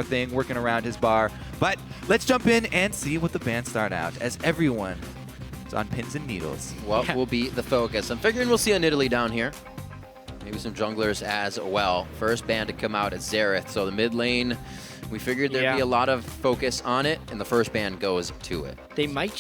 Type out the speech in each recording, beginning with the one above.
thing, working around his bar. But let's jump in and see what the bans start out, as everyone is on pins and needles. What will be the focus? I'm figuring we'll see an Italy down here. Maybe some junglers as well. First ban to come out at Xerath, so the mid lane, we figured there'd be a lot of focus on it, and the first ban goes to it. They might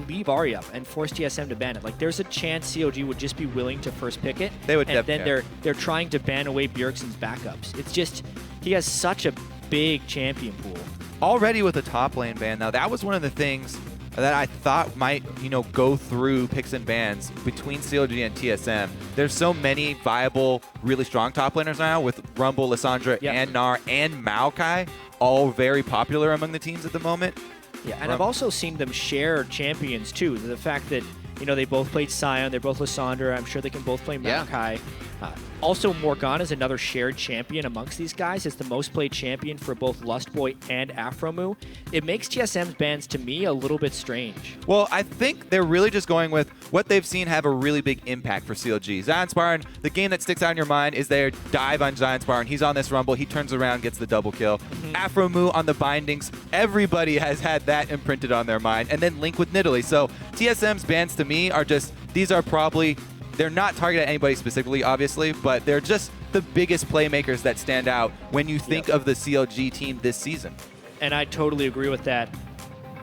leave Ahri up and force TSM to ban it. Like, there's a chance CLG would just be willing to first pick it. They would, and then they're trying to ban away Bjergsen's backups. It's just, he has such a big champion pool. Already with a top lane ban, now that was one of the things that I thought might, go through picks and bans between CLG and TSM. There's so many viable, really strong top laners now with Rumble, Lissandra, and Gnar, and Maokai, all very popular among the teams at the moment. Yeah, and I've also seen them share champions too. The fact that, they both played Sion, they're both Lissandra, I'm sure they can both play Maokai. Also, Morgana is another shared champion amongst these guys. It's the most played champion for both Lustboy and Afromu. It makes TSM's bans, to me, a little bit strange. Well, I think they're really just going with what they've seen have a really big impact for CLG. Zion Spartan, the game that sticks out in your mind is their dive on Zion Spartan. He's on this Rumble. He turns around, gets the double kill. Afromu on the bindings. Everybody has had that imprinted on their mind. And then Link with Nidalee. So TSM's bans, to me, are just, these are probably... They're not targeted at anybody specifically, obviously, but they're just the biggest playmakers that stand out when you think of the CLG team this season. And I totally agree with that.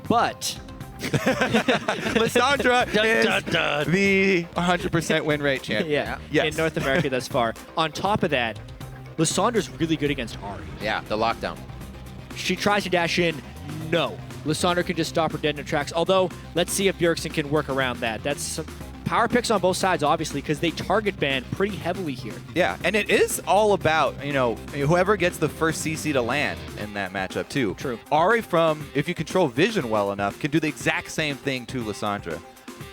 But... Lissandra is the 100% win rate champion. In North America thus far. On top of that, Lissandra's really good against Ahri. Yeah, the lockdown. She tries to dash in. No. Lissandra can just stop her dead in her tracks. Although, let's see if Bjergsen can work around that. That's some power picks on both sides, obviously, because they target ban pretty heavily here. Yeah, and it is all about, whoever gets the first CC to land in that matchup, too. True. Ahri, if you control vision well enough, can do the exact same thing to Lissandra.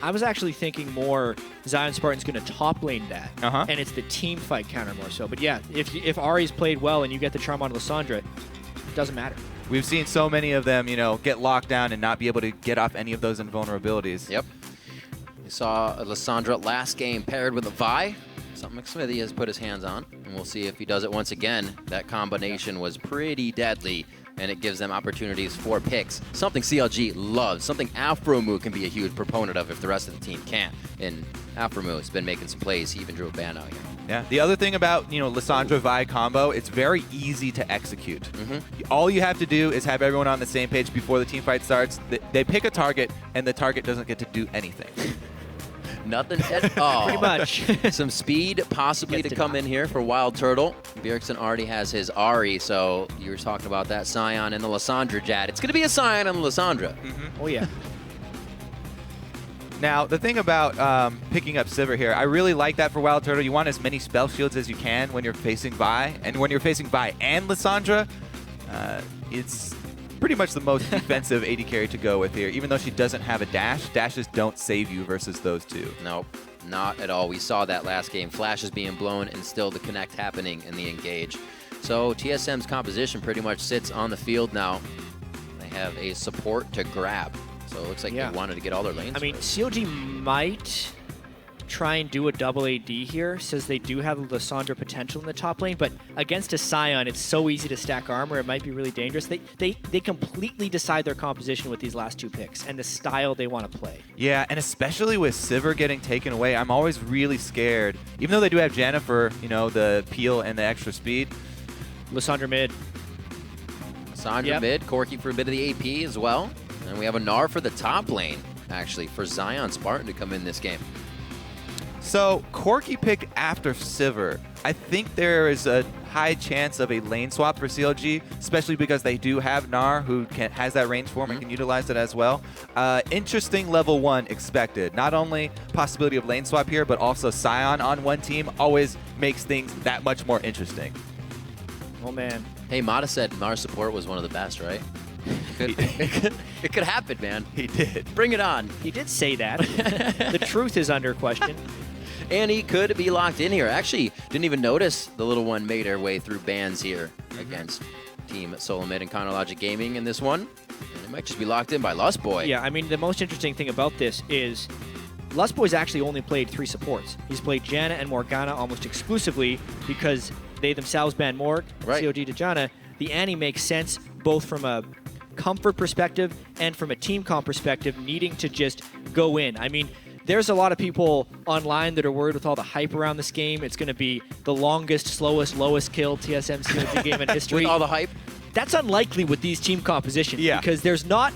I was actually thinking more Zion Spartan's going to top lane that, and it's the team fight counter more so. But yeah, if Ahri's played well and you get the charm on Lissandra, it doesn't matter. We've seen so many of them, get locked down and not be able to get off any of those invulnerabilities. Yep. We saw Lissandra last game paired with a Vi. Something Smithy has put his hands on, and we'll see if he does it once again. That combination was pretty deadly, and it gives them opportunities for picks. Something CLG loves, something Afromu can be a huge proponent of if the rest of the team can't. And Afromu has been making some plays. He even drew a ban out here. Yeah. The other thing about, Lissandra Vi combo, it's very easy to execute. All you have to do is have everyone on the same page before the team fight starts. They pick a target, and the target doesn't get to do anything. Nothing at all. Pretty much. Some speed possibly to come in here for Wild Turtle. Bjergsen already has his Ahri, so you were talking about that Sion and the Lissandra, Jad. It's going to be a Sion and the Lissandra. Oh, yeah. Now, the thing about picking up Sivir here, I really like that for Wild Turtle. You want as many spell shields as you can when you're facing Vi. And when you're facing Vi and Lissandra, it's pretty much the most defensive AD carry to go with here. Even though she doesn't have a dash, dashes don't save you versus those two. Nope, not at all. We saw that last game. Flashes being blown and still the connect happening in the engage. So TSM's composition pretty much sits on the field now. They have a support to grab. So it looks like they wanted to get all their lanes. I mean, CLG might try and do a double AD here, says they do have Lissandra potential in the top lane, but against a Sion, it's so easy to stack armor, it might be really dangerous. They completely decide their composition with these last two picks and the style they want to play. Yeah, and especially with Sivir getting taken away, I'm always really scared. Even though they do have Janna for, the peel and the extra speed. Lissandra mid. Lissandra mid, Corki for a bit of the AP as well. And we have a Gnar for the top lane, actually, for Zion Spartan to come in this game. So, Corki picked after Sivir. I think there is a high chance of a lane swap for CLG, especially because they do have Gnar, who has that range form and can utilize it as well. Interesting level 1 expected. Not only possibility of lane swap here, but also Sion on one team always makes things that much more interesting. Oh, man. Hey, Mata said Gnar support was one of the best, right? It could happen, man. He did. Bring it on. He did say that. The truth is under question. And he could be locked in here. Actually, didn't even notice the little one made her way through bans here against Team SoloMid and Chronologic Gaming in this one. And it might just be locked in by Lustboy. Yeah, I mean, the most interesting thing about this is Lustboy's actually only played 3 supports. He's played Janna and Morgana almost exclusively because they themselves banned Morg, COG to Janna. the Annie makes sense both from a comfort perspective and from a team comp perspective, needing to just go in. I mean, there's a lot of people online that are worried with all the hype around this game. It's going to be the longest, slowest, lowest kill TSM CLG game in history. With all the hype? That's unlikely with these team compositions because there's not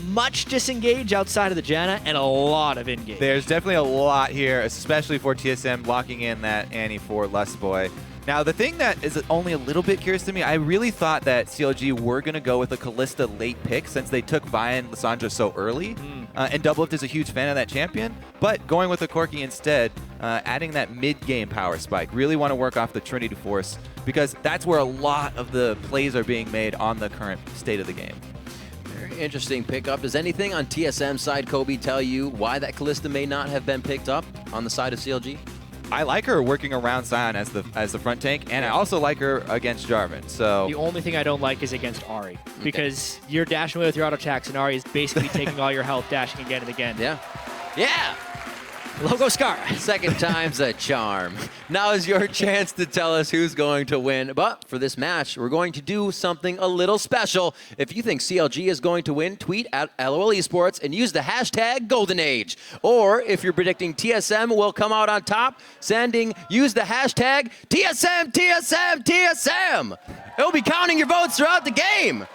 much disengage outside of the Janna and a lot of engage. There's definitely a lot here, especially for TSM locking in that Annie for Lustboy. Now, the thing that is only a little bit curious to me, I really thought that CLG were going to go with a Kalista late pick since they took Vi and Lissandra so early. And Doublelift is a huge fan of that champion. But going with a Corki instead, adding that mid-game power spike, really want to work off the Trinity Force because that's where a lot of the plays are being made on the current state of the game. Very interesting pickup. Does anything on TSM side, Kobe, tell you why that Kalista may not have been picked up on the side of CLG? I like her working around Sion as the front tank, and I also like her against Jarvan. So the only thing I don't like is against Ahri, because you're dashing away with your auto attacks, and Ahri is basically taking all your health, dashing again and again. Yeah. Yeah! Logo Scar. Second time's a charm. Now is your chance to tell us who's going to win. But for this match, we're going to do something a little special. If you think CLG is going to win, tweet at LOL Esports and use the hashtag GoldenAge. Or if you're predicting TSM will come out on top, use the hashtag TSM, TSM, TSM. It'll be counting your votes throughout the game.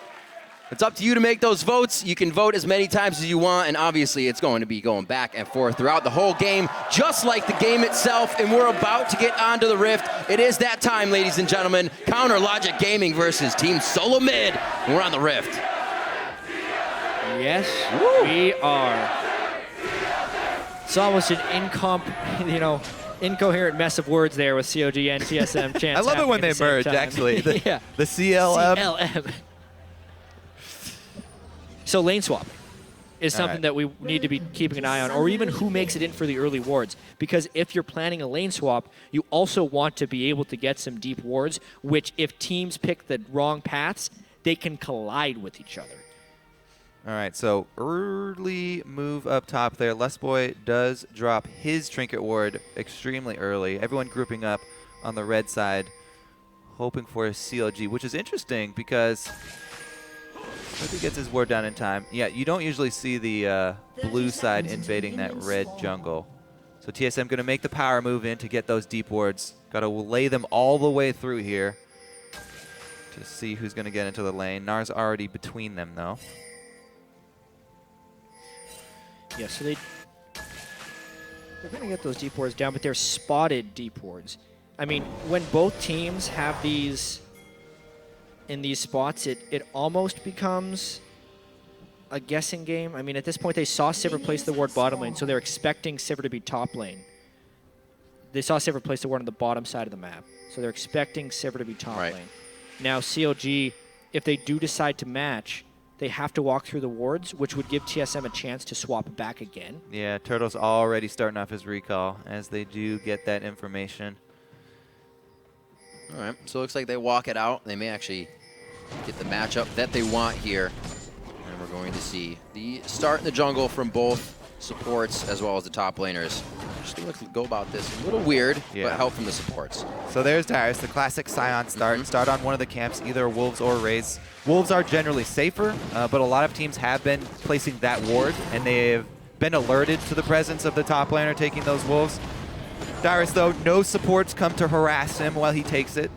It's up to you to make those votes. You can vote as many times as you want, and obviously it's going to be going back and forth throughout the whole game, just like the game itself, and we're about to get onto the Rift. It is that time, ladies and gentlemen. Counter Logic Gaming versus Team SoloMid. We're on the Rift. Yes, we are. It's almost an incoherent mess of words there with COG and TSM chants. I love it when they merge, actually. The CLM. CLM. So lane swap is something that we need to be keeping an eye on, or even who makes it in for the early wards. Because if you're planning a lane swap, you also want to be able to get some deep wards, which if teams pick the wrong paths, they can collide with each other. All right, so early move up top there. Lustboy does drop his Trinket Ward extremely early. Everyone grouping up on the red side, hoping for a CLG, which is interesting because if he gets his ward down in time. Yeah, you don't usually see the blue side invading that red jungle. So TSM going to make the power move in to get those deep wards. Got to lay them all the way through here to see who's going to get into the lane. Nar's already between them, though. Yeah, so they're going to get those deep wards down, but they're spotted deep wards. I mean, when both teams have these in these spots, it almost becomes a guessing game. I mean, at this point, they saw Sivir place the ward bottom lane, so they're expecting Sivir to be top lane. They saw Sivir place the ward on the bottom side of the map, so they're expecting Sivir to be top lane. Now, CLG, if they do decide to match, they have to walk through the wards, which would give TSM a chance to swap back again. Yeah, Turtle's already starting off his recall as they do get that information. All right, so it looks like they walk it out. They may actually get the matchup that they want here. And we're going to see the start in the jungle from both supports as well as the top laners. Just going to go about this a little weird, but help from the supports. So there's Darius, the classic Sion start. Start on one of the camps, either Wolves or Rays. Wolves are generally safer, but a lot of teams have been placing that ward, and they've been alerted to the presence of the top laner taking those Wolves. Darius, though, no supports come to harass him while he takes it.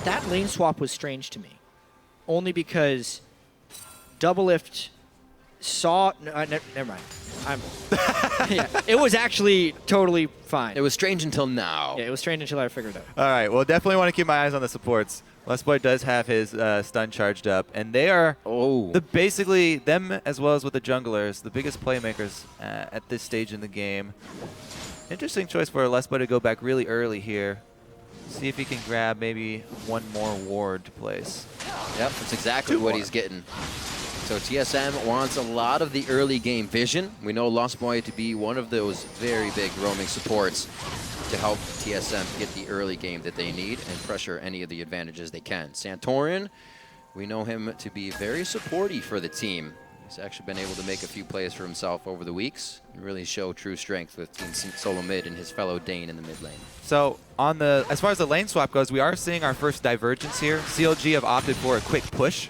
That lane swap was strange to me, only because Doublelift saw... never mind. Yeah, it was actually totally fine. It was strange until now. Yeah, it was strange until I figured it out. All right, well, definitely want to keep my eyes on the supports. Lustboy does have his stun charged up, and they are basically, them as well as with the junglers, the biggest playmakers at this stage in the game. Interesting choice for Lustboy to go back really early here. See if he can grab maybe one more ward to place. Yep, that's exactly what he's getting. So TSM wants a lot of the early game vision. We know Lustboy to be one of those very big roaming supports to help TSM get the early game that they need and pressure any of the advantages they can. Santorin, we know him to be very supporty for the team. He's actually been able to make a few plays for himself over the weeks and really show true strength with Team SoloMid and his fellow Dane in the mid lane. So as far as the lane swap goes, we are seeing our first divergence here. CLG have opted for a quick push.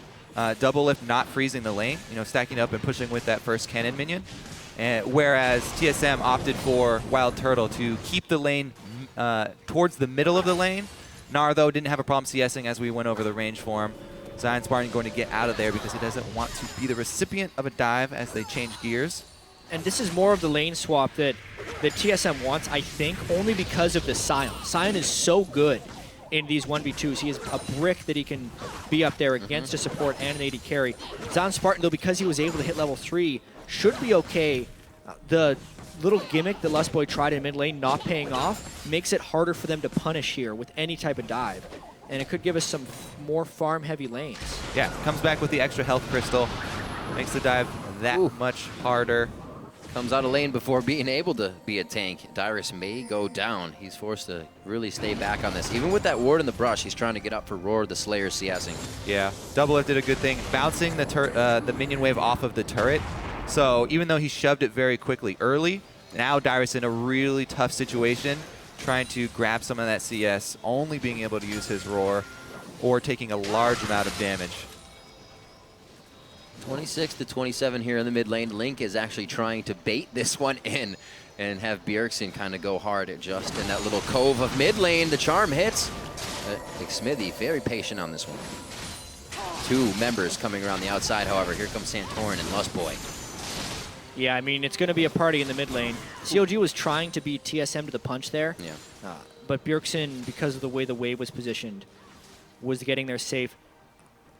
Double lift not freezing the lane, stacking up and pushing with that first cannon minion. Whereas TSM opted for Wild Turtle to keep the lane towards the middle of the lane. Gnar, though, didn't have a problem CSing as we went over the range for him. Zion Spartan going to get out of there because he doesn't want to be the recipient of a dive as they change gears. And this is more of the lane swap that TSM wants, I think, only because of the Sion. Sion is so good in these 1v2s. He is a brick that he can be up there against a support and an AD carry. Zion Spartan, though, because he was able to hit level 3, should be okay. The little gimmick that Lustboy tried in mid lane not paying off makes it harder for them to punish here with any type of dive. And it could give us some more farm-heavy lanes. Yeah, comes back with the extra health crystal. Makes the dive that much harder. Comes out of lane before being able to be a tank. Dyrus may go down. He's forced to really stay back on this. Even with that ward in the brush, he's trying to get up for Roar the Slayer CSing. Yeah, Double Lift did a good thing, bouncing the minion wave off of the turret. So even though he shoved it very quickly early, now Dyrus in a really tough situation, trying to grab some of that CS, only being able to use his Roar or taking a large amount of damage. 26 to 27 here in the mid lane. Link is actually trying to bait this one in and have Bjergsen kind of go hard at just in that little cove of mid lane. The charm hits. Smithy very patient on this one. Two members coming around the outside, however. Here comes Santorin and Lustboy. Yeah, I mean, it's going to be a party in the mid lane. CLG was trying to beat TSM to the punch there. Yeah. But Bjergsen, because of the way the wave was positioned, was getting there safe.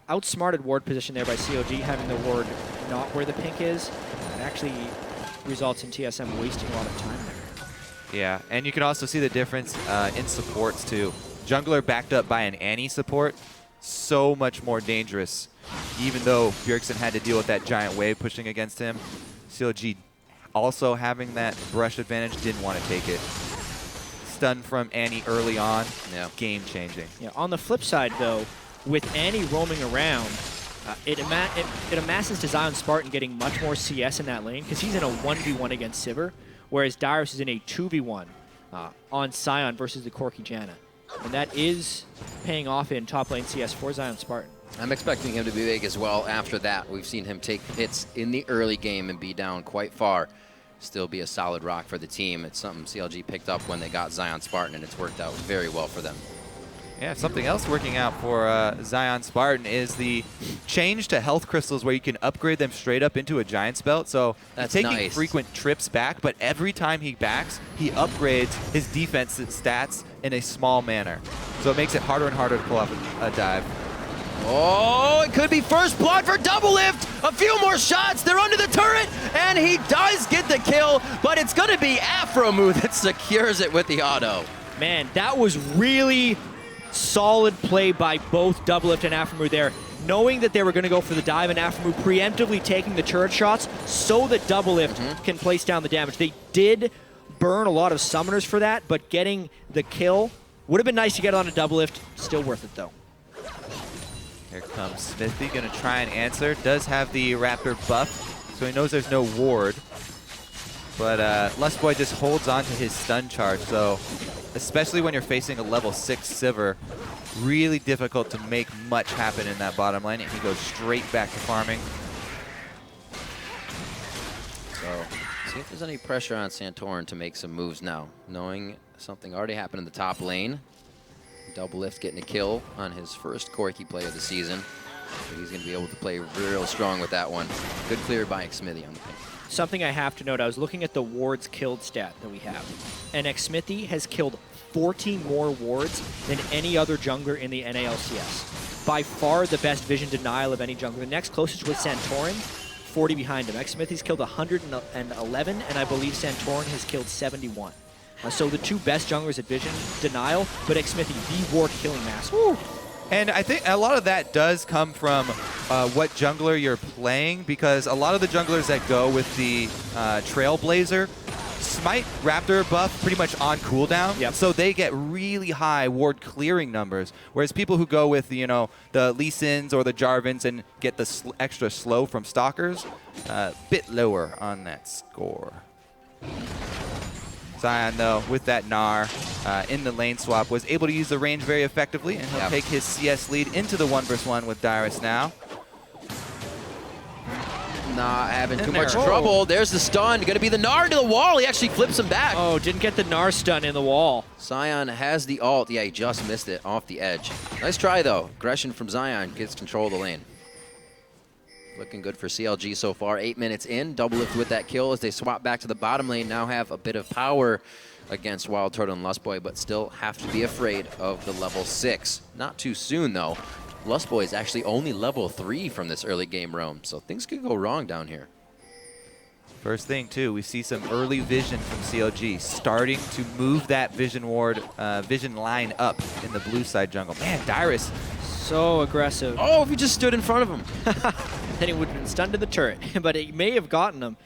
Outsmarted ward position there by CLG, having the ward not where the pink is. It actually results in TSM wasting a lot of time there. Yeah, and you can also see the difference in supports too. Jungler backed up by an Annie support, so much more dangerous. Even though Bjergsen had to deal with that giant wave pushing against him, CLG also having that brush advantage, didn't want to take it. Stun from Annie early on, game changing. Yeah, on the flip side though, with Annie roaming around, it amasses to Zion Spartan getting much more CS in that lane because he's in a 1v1 against Sivir, whereas Dyrus is in a 2v1 on Sion versus the Corki Janna. And that is paying off in top lane CS for Zion Spartan. I'm expecting him to be big as well after that. We've seen him take hits in the early game and be down quite far. Still be a solid rock for the team. It's something CLG picked up when they got Zion Spartan, and it's worked out very well for them. Yeah, something else working out for Zion Spartan is the change to health crystals where you can upgrade them straight up into a Giant's Belt. So that's he's taking nice. Frequent trips back, but every time he backs, he upgrades his defense stats in a small manner. So it makes it harder and harder to pull off a dive. Oh, it could be first blood for Double Lift. A few more shots. They're under the turret, and he does get the kill, but it's going to be Afromu that secures it with the auto. Man, that was really solid play by both Double Lift and Afromu there, knowing that they were going to go for the dive and Afromu preemptively taking the turret shots so that Double Lift can place down the damage. They did burn a lot of summoners for that, but getting the kill would have been nice to get on a Double Lift. Still worth it, though. Here comes Smithy, going to try and answer. Does have the Raptor buff, so he knows there's no ward. But Lustboy just holds on to his stun charge, so especially when you're facing a level 6 Sivir, really difficult to make much happen in that bottom lane, and he goes straight back to farming. So, see if there's any pressure on Santorin to make some moves now, knowing something already happened in the top lane. Double Lift getting a kill on his first Corki play of the season. So he's going to be able to play real strong with that one. Good clear by Xmithy on the ping. Something I have to note, I was looking at the wards killed stat that we have, and Xmithy has killed 14 more wards than any other jungler in the NALCS. By far the best vision denial of any jungler. The next closest was Santorin, 40 behind him. Xmithy's killed 111, and I believe Santorin has killed 71. So the two best junglers at vision denial, but Xmithy, the ward killing master. Woo! And I think a lot of that does come from what jungler you're playing, because a lot of the junglers that go with the Trailblazer Smite Raptor buff pretty much on cooldown, Yep. so they get really high ward clearing numbers. Whereas people who go with the Lee Sins or the Jarvans and get the extra slow from Stalkers, bit lower on that score. Zion, though, with that Gnar in the lane swap, was able to use the range very effectively, and he'll take his CS lead into the 1v1 with Dyrus now. Not having too there. much trouble. There's the stun. Going to be the Gnar to the wall. He actually flips him back. Oh, didn't get the Gnar stun in the wall. Zion has the ult. Yeah, he just missed it off the edge. Nice try, though. Aggression from Zion gets control of the lane. Looking good for CLG so far. 8 minutes in. Doublelift with that kill as they swap back to the bottom lane. Now have a bit of power against Wild Turtle and Lustboy, but still have to be afraid of the level 6. Not too soon, though. Lustboy is actually only level 3 from this early game roam, so things could go wrong down here. First thing, too, we see some early vision from CLG, starting to move that vision ward, vision line up in the blue side jungle. Man, Dyrus. So aggressive. Oh, if he just stood in front of him. Then he would have been stunned to the turret, but it may have gotten him.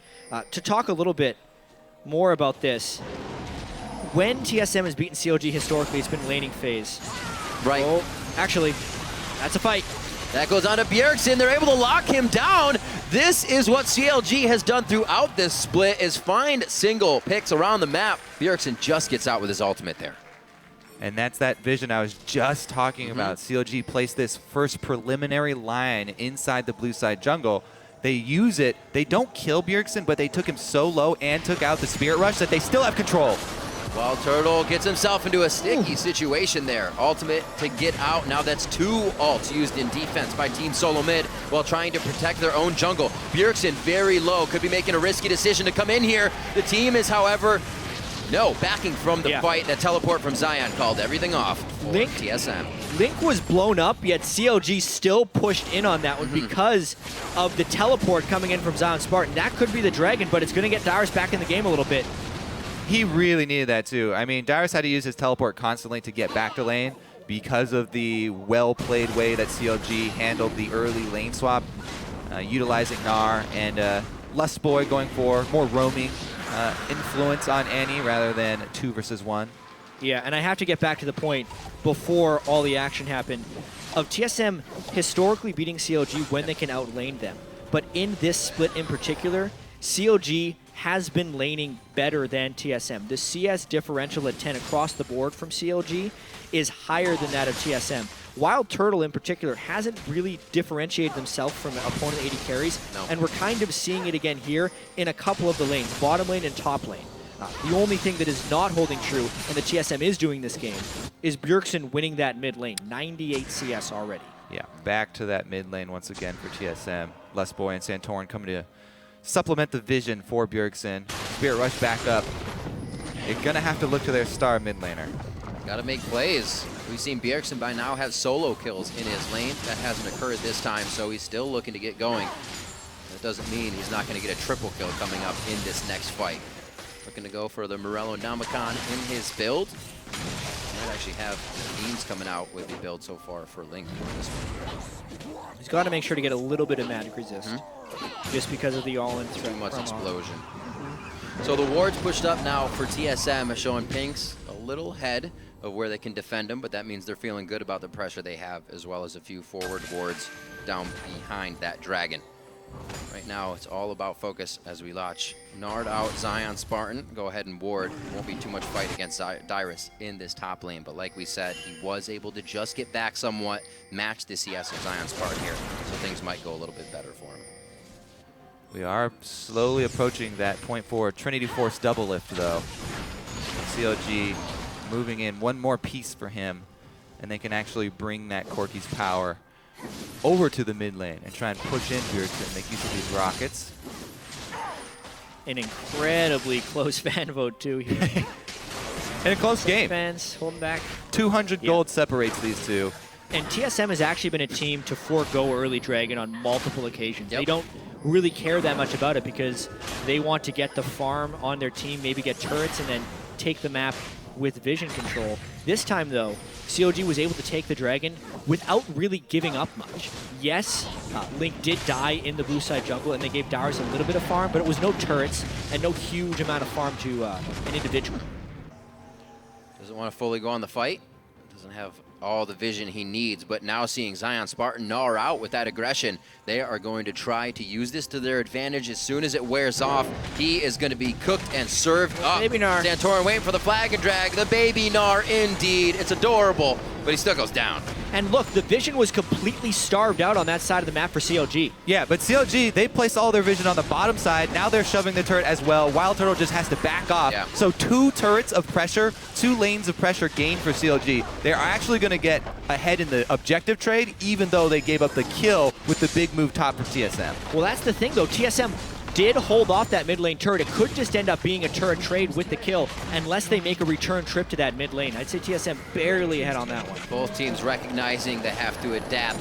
To talk a little bit more about this, when TSM has beaten CLG historically, it's been laning phase. Right. Oh, actually, that's a fight. That goes on to Bjergsen. They're able to lock him down. This is what CLG has done throughout this split, is find single picks around the map. Bjergsen just gets out with his ultimate there. And that's that vision I was just talking about. CLG placed this first preliminary line inside the blue side jungle. They use it. They don't kill Bjergsen, but they took him so low and took out the Spirit Rush that they still have control. Wild Turtle gets himself into a sticky situation there. Ultimate to get out. Now that's 2 ults used in defense by Team SoloMid while trying to protect their own jungle. Bjergsen very low. Could be making a risky decision to come in here. The team is, however, backing from the fight. That teleport from Zion called everything off for TSM. Link was blown up, yet CLG still pushed in on that one because of the teleport coming in from Zion Spartan. That could be the dragon, but it's going to get Dyrus back in the game a little bit. He really needed that, too. I mean, Dyrus had to use his teleport constantly to get back to lane because of the well-played way that CLG handled the early lane swap, utilizing Gnar and Lustboy going for more roaming influence on Annie rather than 2 versus 1. Yeah, and I have to get back to the point before all the action happened of TSM historically beating CLG when they can outlane them. But in this split in particular, CLG has been laning better than TSM. The CS differential at 10 across the board from CLG is higher than that of TSM. Wild Turtle in particular hasn't really differentiated themselves from opponent AD carries, and we're kind of seeing it again here in a couple of the lanes, bottom lane and top lane. The only thing that is not holding true, and the TSM is doing this game, is Bjergsen winning that mid lane, 98 CS already. Yeah, back to that mid lane once again for TSM. Lustboy and Santorin coming to supplement the vision for Bjergsen. Spirit Rush back up. They're going to have to look to their star mid laner. Got to make plays. We've seen Bjergsen by now have solo kills in his lane. That hasn't occurred this time, so he's still looking to get going. That doesn't mean he's not going to get a triple kill coming up in this next fight. Looking to go for the Morello Namakan in his build. Might actually have beams coming out with the build so far for Link. He's got to make sure to get a little bit of magic resist, just because of the all-in threat. Too much explosion. So the wards pushed up now for TSM, showing pinks a little ahead of where they can defend them, but that means they're feeling good about the pressure they have, as well as a few forward wards down behind that dragon. Right now, it's all about focus as we watch Nard out Zion Spartan. Go ahead and ward. Won't be too much fight against Dyrus in this top lane, but like we said, he was able to just get back somewhat, match the CS of Zion Spartan here, so things might go a little bit better for him. We are slowly approaching that point 4 Trinity Force double lift, though. CLG moving in one more piece for him, and they can actually bring that Corki's power over to the mid lane and try and push in Bjergsen, make use of these rockets. An incredibly close fan vote, too, here. In a close game. Fans holding back. 200 gold separates these two. And TSM has actually been a team to forego early Dragon on multiple occasions. They don't really care that much about it because they want to get the farm on their team, maybe get turrets, and then take the map with vision control. This time, though, CLG was able to take the Dragon without really giving up much. Yes, Link did die in the blue side jungle, and they gave Darius a little bit of farm, but it was no turrets and no huge amount of farm to an individual. Doesn't want to fully go on the fight. Doesn't have all the vision he needs, but now seeing Zion Spartan gnaw out with that aggression, they are going to try to use this to their advantage. As soon as it wears off, he is going to be cooked and served up. Baby Gnar. Santorin waiting for the flag and drag. The baby Gnar, indeed. It's adorable, but he still goes down. And look, the vision was completely starved out on that side of the map for CLG. Yeah, but CLG, they placed all their vision on the bottom side. Now they're shoving the turret as well. Wild Turtle just has to back off. Yeah. So 2 turrets of pressure, 2 lanes of pressure gained for CLG. They're actually going to get ahead in the objective trade, even though they gave up the kill with the big move top for TSM. Well, that's the thing, though. TSM did hold off that mid lane turret. It could just end up being a turret trade with the kill unless they make a return trip to that mid lane. I'd say TSM barely ahead on that one. Both teams recognizing they have to adapt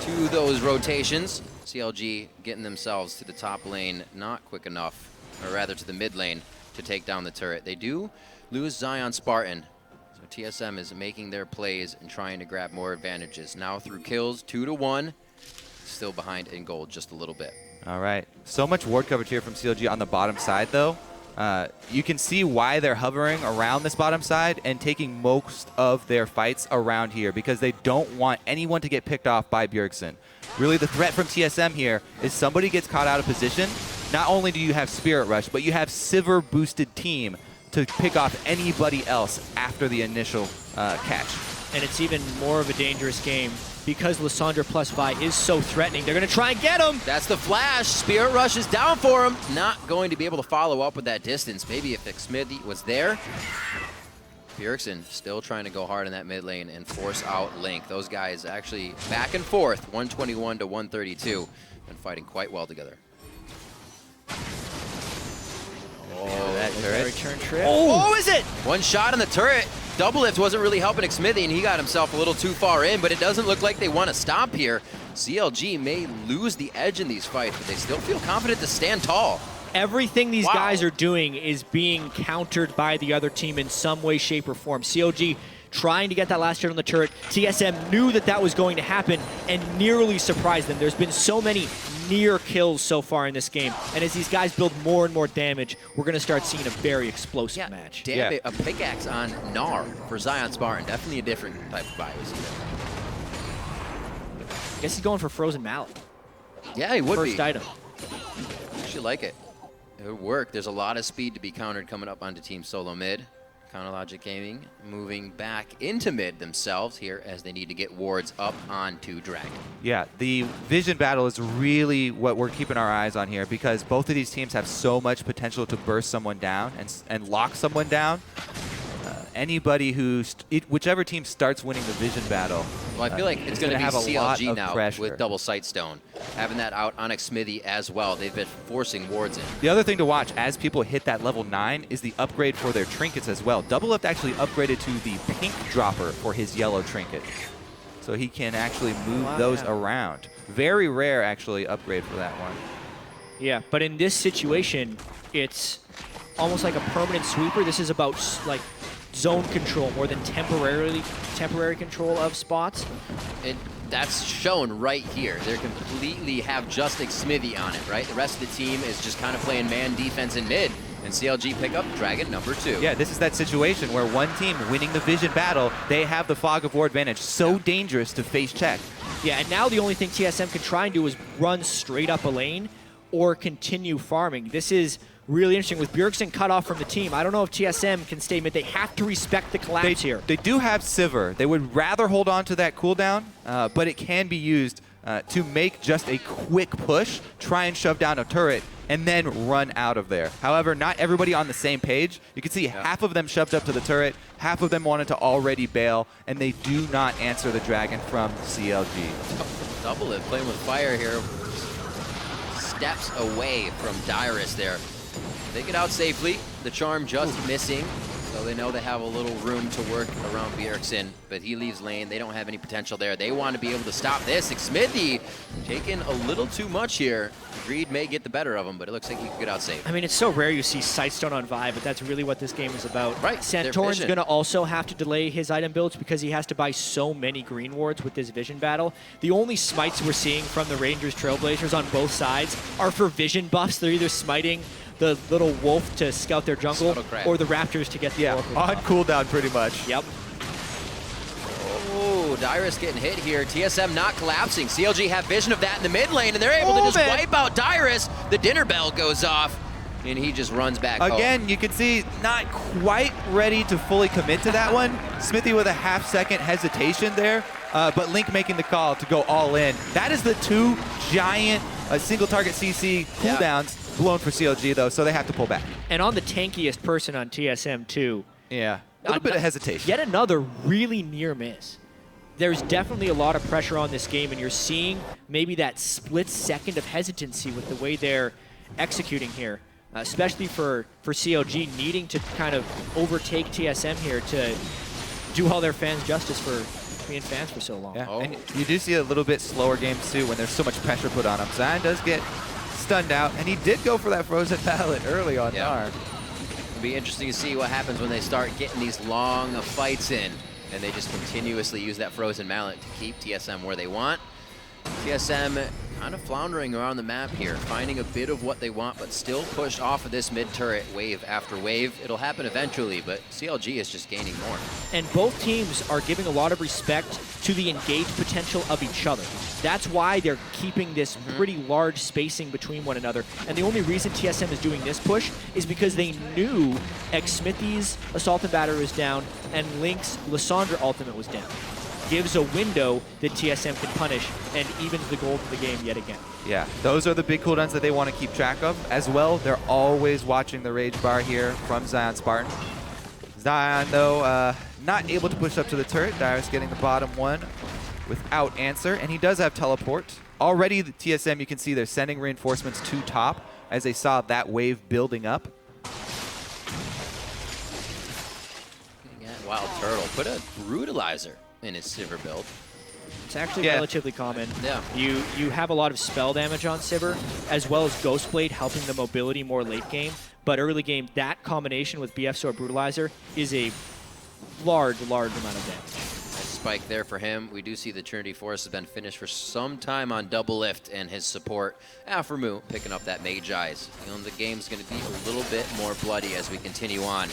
to those rotations. CLG getting themselves to the top lane not quick enough, or rather to the mid lane to take down the turret. They do lose Zion Spartan. So TSM is making their plays and trying to grab more advantages. Now through kills, 2-1, still behind in gold just a little bit. All right. So much ward coverage here from CLG on the bottom side, though. You can see why they're hovering around this bottom side and taking most of their fights around here, because they don't want anyone to get picked off by Bjergsen. Really, the threat from TSM here is somebody gets caught out of position. Not only do you have Spirit Rush, but you have Sivir-boosted team to pick off anybody else after the initial catch. And it's even more of a dangerous game because Lissandra plus Vi is so threatening. They're going to try and get him. That's the flash. Spirit Rush is down for him. Not going to be able to follow up with that distance. Maybe if Xmith was there. Bjergsen still trying to go hard in that mid lane and force out Link. Those guys actually back and forth, 121 to 132, and fighting quite well together. Oh, that turret. Return trip. Oh, is it? One shot on the turret. Double lift wasn't really helping Xmithy, and he got himself a little too far in, but it doesn't look like they want to stop here. CLG may lose the edge in these fights, but they still feel confident to stand tall. Everything these guys are doing is being countered by the other team in some way, shape, or form. CLG trying to get that last hit on the turret. TSM knew that that was going to happen and nearly surprised them. There's been so many near kills so far in this game, and as these guys build more and more damage, we're going to start seeing a very explosive match. Damn it, a pickaxe on Gnar for Zion Spartan. Definitely a different type of buy we see there. I guess he's going for Frozen Mallet. Yeah, he would First be. item. I actually like it. It would work. There's a lot of speed to be countered coming up onto Team SoloMid. Counterlogic Gaming moving back into mid themselves here as they need to get wards up onto Dragon. Yeah, the vision battle is really what we're keeping our eyes on here, because both of these teams have so much potential to burst someone down and lock someone down. Anybody whichever team starts winning the vision battle, Well, I feel like it's going to be have a lot CLG of now pressure. with double sightstone. Having that out on Xmithy as well. They've been forcing wards in. The other thing to watch as people hit that level 9 is the upgrade for their trinkets as well. Double Lift actually upgraded to the pink dropper for his yellow trinket. So he can actually move those around. Very rare, actually, upgrade for that one. Yeah, but in this situation, it's almost like a permanent sweeper. This is about like zone control more than temporary control of spots. That's shown right here. They completely have just Xmithy on it, right? The rest of the team is just kind of playing man defense in mid, and CLG pick up Dragon number 2. Yeah, this is that situation where one team winning the vision battle, they have the fog of war advantage. So dangerous to face check. Yeah, and now the only thing TSM can try and do is run straight up a lane or continue farming. This is really interesting. With Bjergsen cut off from the team, I don't know if TSM can stay mid. They have to respect the collapse here. They do have Sivir. They would rather hold on to that cooldown, but it can be used to make just a quick push, try and shove down a turret, and then run out of there. However, not everybody on the same page. You can see half of them shoved up to the turret, half of them wanted to already bail, and they do not answer the Dragon from CLG. Double It playing with fire here. Steps away from Dyrus there. They get out safely. The charm just missing. So they know they have a little room to work around Bjergsen, but he leaves lane. They don't have any potential there. They want to be able to stop this. Xmithy taking a little too much here. Greed may get the better of him, but it looks like he could get out safe. I mean, it's so rare you see Sightstone on Vi, but that's really what this game is about. Right. Santorin's going to also have to delay his item builds because he has to buy so many green wards with this vision battle. The only smites we're seeing from the Rangers Trailblazers on both sides are for vision buffs. They're either smiting the little wolf to scout their jungle or the raptors to get the oracle on buff. cooldown pretty much. Yep. Oh, Dyrus getting hit here. TSM not collapsing. CLG have vision of that in the mid lane, and they're able to just wipe out Dyrus. The dinner bell goes off, and he just runs back Again, home. you can see not quite ready to fully commit to that one. Smithy with a half-second hesitation there, but Link making the call to go all in. That is the 2 giant single-target CC cooldowns blown for CLG, though, so they have to pull back. And on the tankiest person on TSM, too. Yeah, a little bit of hesitation. Yet another really near miss. There's definitely a lot of pressure on this game, and you're seeing maybe that split second of hesitancy with the way they're executing here, especially for CLG needing to kind of overtake TSM here to do all their fans justice for being fans for so long. Yeah, and you do see a little bit slower games, too, when there's so much pressure put on him. Zion does get stunned out, and he did go for that frozen pallet early on Nar. It'll be interesting to see what happens when they start getting these long fights in, and they just continuously use that frozen mallet to keep TSM where they want. TSM kind of floundering around the map here, finding a bit of what they want, but still pushed off of this mid-turret wave after wave. It'll happen eventually, but CLG is just gaining more. And both teams are giving a lot of respect to the engaged potential of each other. That's why they're keeping this pretty large spacing between one another. And the only reason TSM is doing this push is because they knew Smithy's Assault and Battery was down and Link's Lissandra ultimate was down. Gives a window that TSM can punish and evens the goal for the game yet again. Yeah, those are the big cooldowns that they want to keep track of. As well, they're always watching the rage bar here from Zion Spartan. Zion, though, not able to push up to the turret. Dyrus getting the bottom one without answer, and he does have teleport. Already, the TSM, you can see they're sending reinforcements to top as they saw that wave building up. Wild Turtle put a brutalizer in his Sivir build. It's actually relatively common. Yeah. You have a lot of spell damage on Sivir, as well as Ghostblade helping the mobility more late game. But early game, that combination with BF Sword Brutalizer is a large amount of damage. Nice spike there for him. We do see the Trinity Force has been finished for some time on Double Lift and his support. Aphromoo picking up that Mage Eyes. You know, the game's going to be a little bit more bloody as we continue on.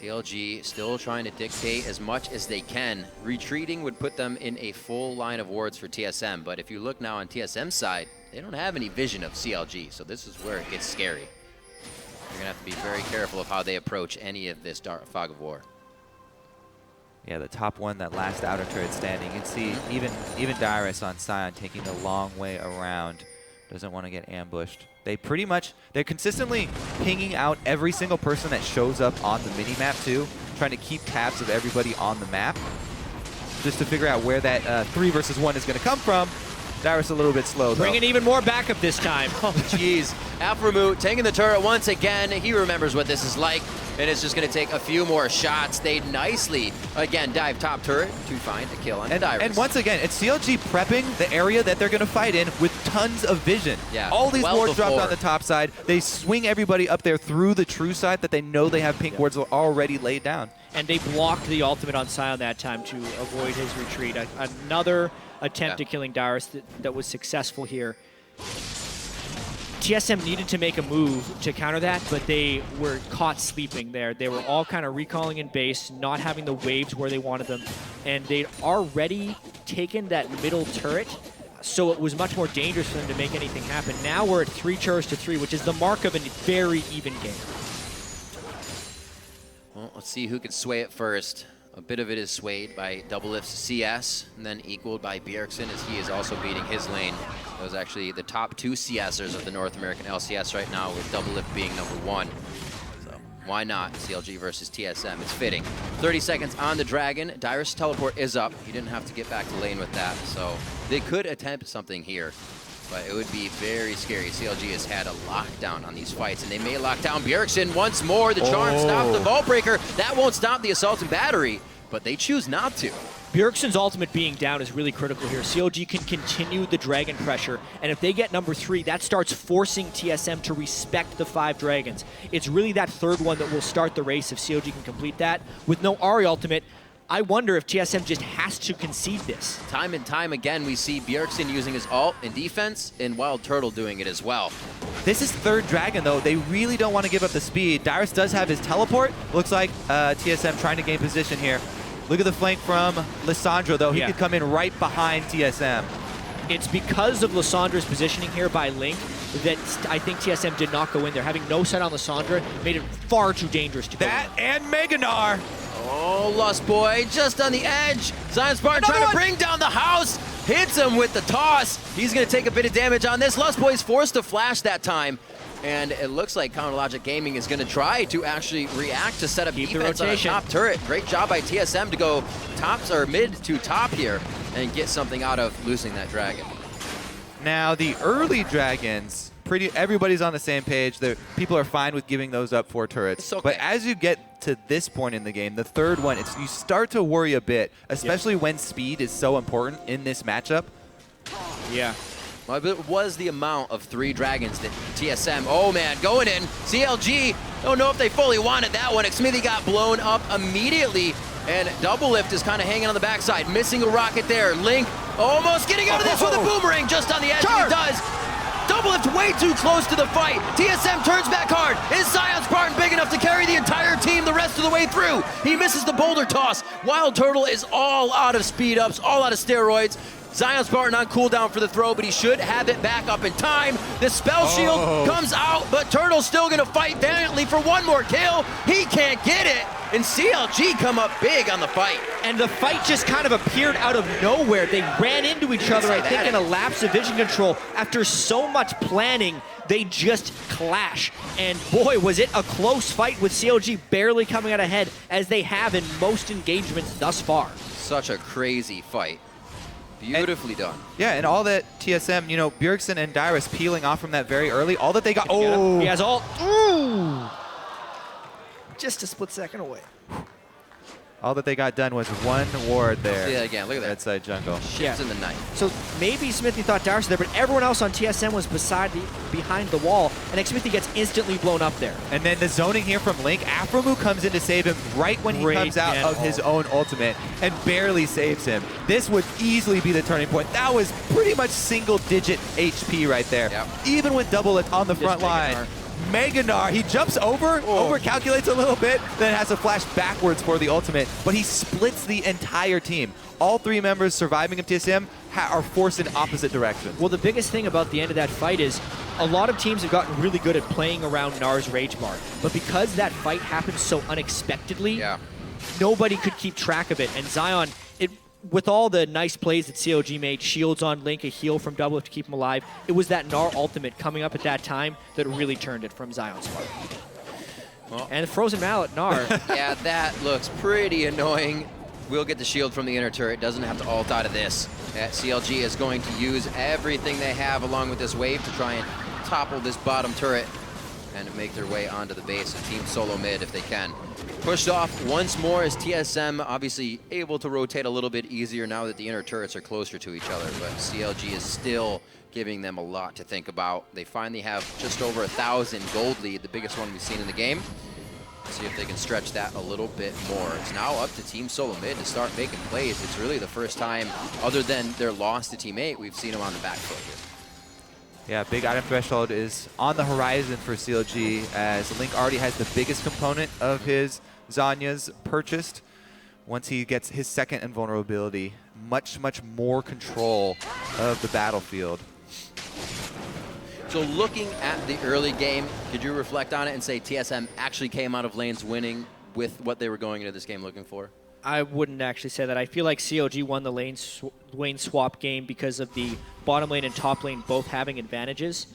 CLG still trying to dictate as much as they can. Retreating would put them in a full line of wards for TSM, but if you look now on TSM's side, they don't have any vision of CLG, so this is where it gets scary. You're going to have to be very careful of how they approach any of this Fog of War. Yeah, the top one, that last outer turret standing. You can see even Dyrus on Sion taking the long way around. Doesn't want to get ambushed. They're consistently pinging out every single person that shows up on the mini-map too, trying to keep tabs of everybody on the map, just to figure out where that 3 versus 1 is going to come from. Dyrus a little bit slow, though. Bringing even more backup this time. Oh, jeez. Aphromoo taking the turret once again. He remembers what this is like, and it's just going to take a few more shots. They nicely, again, dive top turret to find a kill on Dyrus. And once again, it's CLG prepping the area that they're going to fight in with tons of vision. Yeah, all these wards dropped on the top side. They swing everybody up there through the true side that they know they have pink wards already laid down. And they blocked the ultimate on Sion that time to avoid his retreat. Another attempt at killing Dyrus that was successful here. TSM needed to make a move to counter that, but they were caught sleeping there. They were all kind of recalling in base, not having the waves where they wanted them, and they'd already taken that middle turret, so it was much more dangerous for them to make anything happen. Now we're at 3 turrets to 3, which is the mark of a very even game. Well, let's see who can sway it first. A bit of it is swayed by Double Lift's CS, and then equaled by Bjergsen as he is also beating his lane. Those are actually the top 2 CSers of the North American LCS right now, with Double Lift being number 1. So why not CLG versus TSM? It's fitting. 30 seconds on the Dragon. Dyrus' teleport is up. He didn't have to get back to lane with that, so they could attempt something here, but it would be very scary. CLG has had a lockdown on these fights, and they may lock down Bjergsen once more. The charm stopped the Vault Breaker. That won't stop the Assault and Battery, but they choose not to. Bjergsen's ultimate being down is really critical here. CLG can continue the dragon pressure, and if they get number 3, that starts forcing TSM to respect the 5 dragons. It's really that third one that will start the race if CLG can complete that. With no Ahri ultimate, I wonder if TSM just has to concede this. Time and time again, we see Bjergsen using his ult in defense, and Wild Turtle doing it as well. This is third dragon, though. They really don't want to give up the speed. Dyrus does have his teleport. Looks like TSM trying to gain position here. Look at the flank from Lissandra, though. He could come in right behind TSM. It's because of Lissandra's positioning here by Link that I think TSM did not go in there. Having no sight on Lissandra made it far too dangerous to go in. That and Meganar. Oh, Lust Boy just on the edge. Zion Spartan trying to bring down the house. Hits him with the toss. He's going to take a bit of damage on this. Lust Boy's forced to flash that time. And it looks like Counter Logic Gaming is going to try to actually react to set up defense on a top turret. Great job by TSM to go tops or mid to top here and get something out of losing that dragon. Now, the early dragons, everybody's on the same page. People are fine with giving those up 4 turrets. Okay. But as you get to this point in the game, the third one, you start to worry a bit, especially when speed is so important in this matchup. Yeah. Well, it was the amount of 3 dragons that TSM, oh man, going in. CLG, don't know if they fully wanted that one. Xmithy got blown up immediately, and Double Lift is kind of hanging on the backside, missing a rocket there. Link almost getting out of this with a boomerang just on the edge, and he does. Double Lift way too close to the fight. TSM turns back hard. Is Zion Spartan big enough to carry the entire team the rest of the way through? He misses the boulder toss. Wild Turtle is all out of speed ups, all out of steroids. Zion Spartan on cooldown for the throw, but he should have it back up in time. The spell shield comes out, but Turtle's still going to fight valiantly for one more kill. He can't get it, and CLG come up big on the fight. And the fight just kind of appeared out of nowhere. They ran into each other, I think, in a lapse of vision control. After so much planning, they just clash. And boy, was it a close fight with CLG barely coming out ahead, as they have in most engagements thus far. Such a crazy fight. Beautifully done. Yeah, and all that TSM, Bjergsen and Dyrus peeling off from that very early, all that they got. He has all. Ooh! Just a split second away. All that they got done was 1 ward there. See that again, look at that. That side jungle. Shifts in the night. So maybe Smithy thought Dyrus was there, but everyone else on TSM was behind the wall, and Smithy gets instantly blown up there. And then the zoning here from Link. Afromu comes in to save him right when he comes out of his own ultimate and barely saves him. This would easily be the turning point. That was pretty much single-digit HP right there. Yep. Even with Double Lift on the front line. Meganar, he jumps over-calculates a little bit, then has to flash backwards for the ultimate, but he splits the entire team. All 3 members surviving of TSM are forced in opposite directions. Well, the biggest thing about the end of that fight is a lot of teams have gotten really good at playing around Nar's Rage Bar, but because that fight happened so unexpectedly, nobody could keep track of it, and Zion, with all the nice plays that CLG made, shields on Link, a heal from Double Lift to keep him alive, it was that Gnar ultimate coming up at that time that really turned it from Zion Spartan. Well, and the Frozen Mallet, Gnar. Yeah, that looks pretty annoying. We'll get the shield from the inner turret. Doesn't have to ult out of this. CLG is going to use everything they have along with this wave to try and topple this bottom turret and make their way onto the base of Team SoloMid if they can. Pushed off once more as TSM obviously able to rotate a little bit easier now that the inner turrets are closer to each other, but CLG is still giving them a lot to think about. They finally have just over 1,000 gold lead, the biggest one we've seen in the game. See if they can stretch that a little bit more. It's now up to Team SoloMid to start making plays. It's really the first time, other than their loss to Team 8, we've seen them on the back foot here. Yeah, big item threshold is on the horizon for CLG, as Link already has the biggest component of his Zanya's purchased. Once he gets his second invulnerability, much more control of the battlefield. So looking at the early game, could you reflect on it and say TSM actually came out of lanes winning with what they were going into this game looking for? I wouldn't actually say that. I feel like CLG won the lane swap game because of the bottom lane and top lane both having advantages.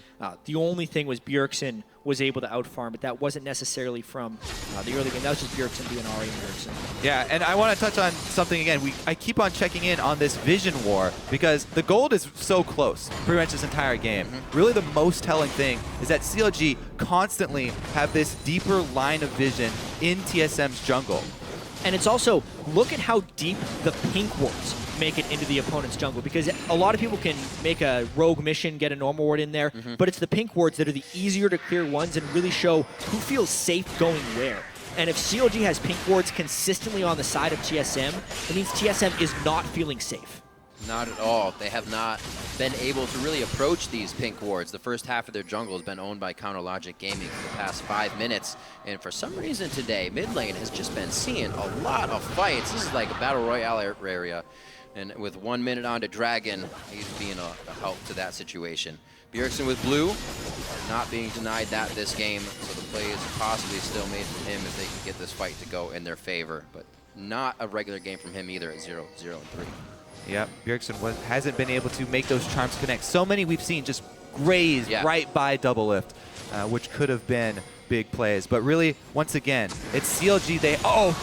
The only thing was Bjergsen was able to outfarm, but that wasn't necessarily from the early game. That was just Bjergsen being Ahri and Bjergsen. Yeah, and I want to touch on something again. I keep on checking in on this vision war because the gold is so close pretty much this entire game. Really the most telling thing is that CLG constantly have this deeper line of vision in TSM's jungle. And it's also, look at how deep the pink wards make it into the opponent's jungle, because a lot of people can make a rogue mission, get a normal ward in there, but it's the pink wards that are the easier to clear ones and really show who feels safe going where. And if CLG has pink wards consistently on the side of TSM, it means TSM is not feeling safe. Not at all. They have not been able to really approach these pink wards. The first half of their jungle has been owned by Counterlogic Gaming for the past 5 minutes. And for some reason today, mid lane has just been seeing a lot of fights. This is like a battle royale area. And with 1 minute on to Dragon, he's being a help to that situation. Bjergsen with blue, not being denied that this game. So the play is possibly still made from him if they can get this fight to go in their favor. But not a regular game from him either at 0-0-3. Yep, Bjergsen hasn't been able to make those charms connect. So many we've seen just graze right by double lift, which could have been big plays. But really, once again, it's CLG.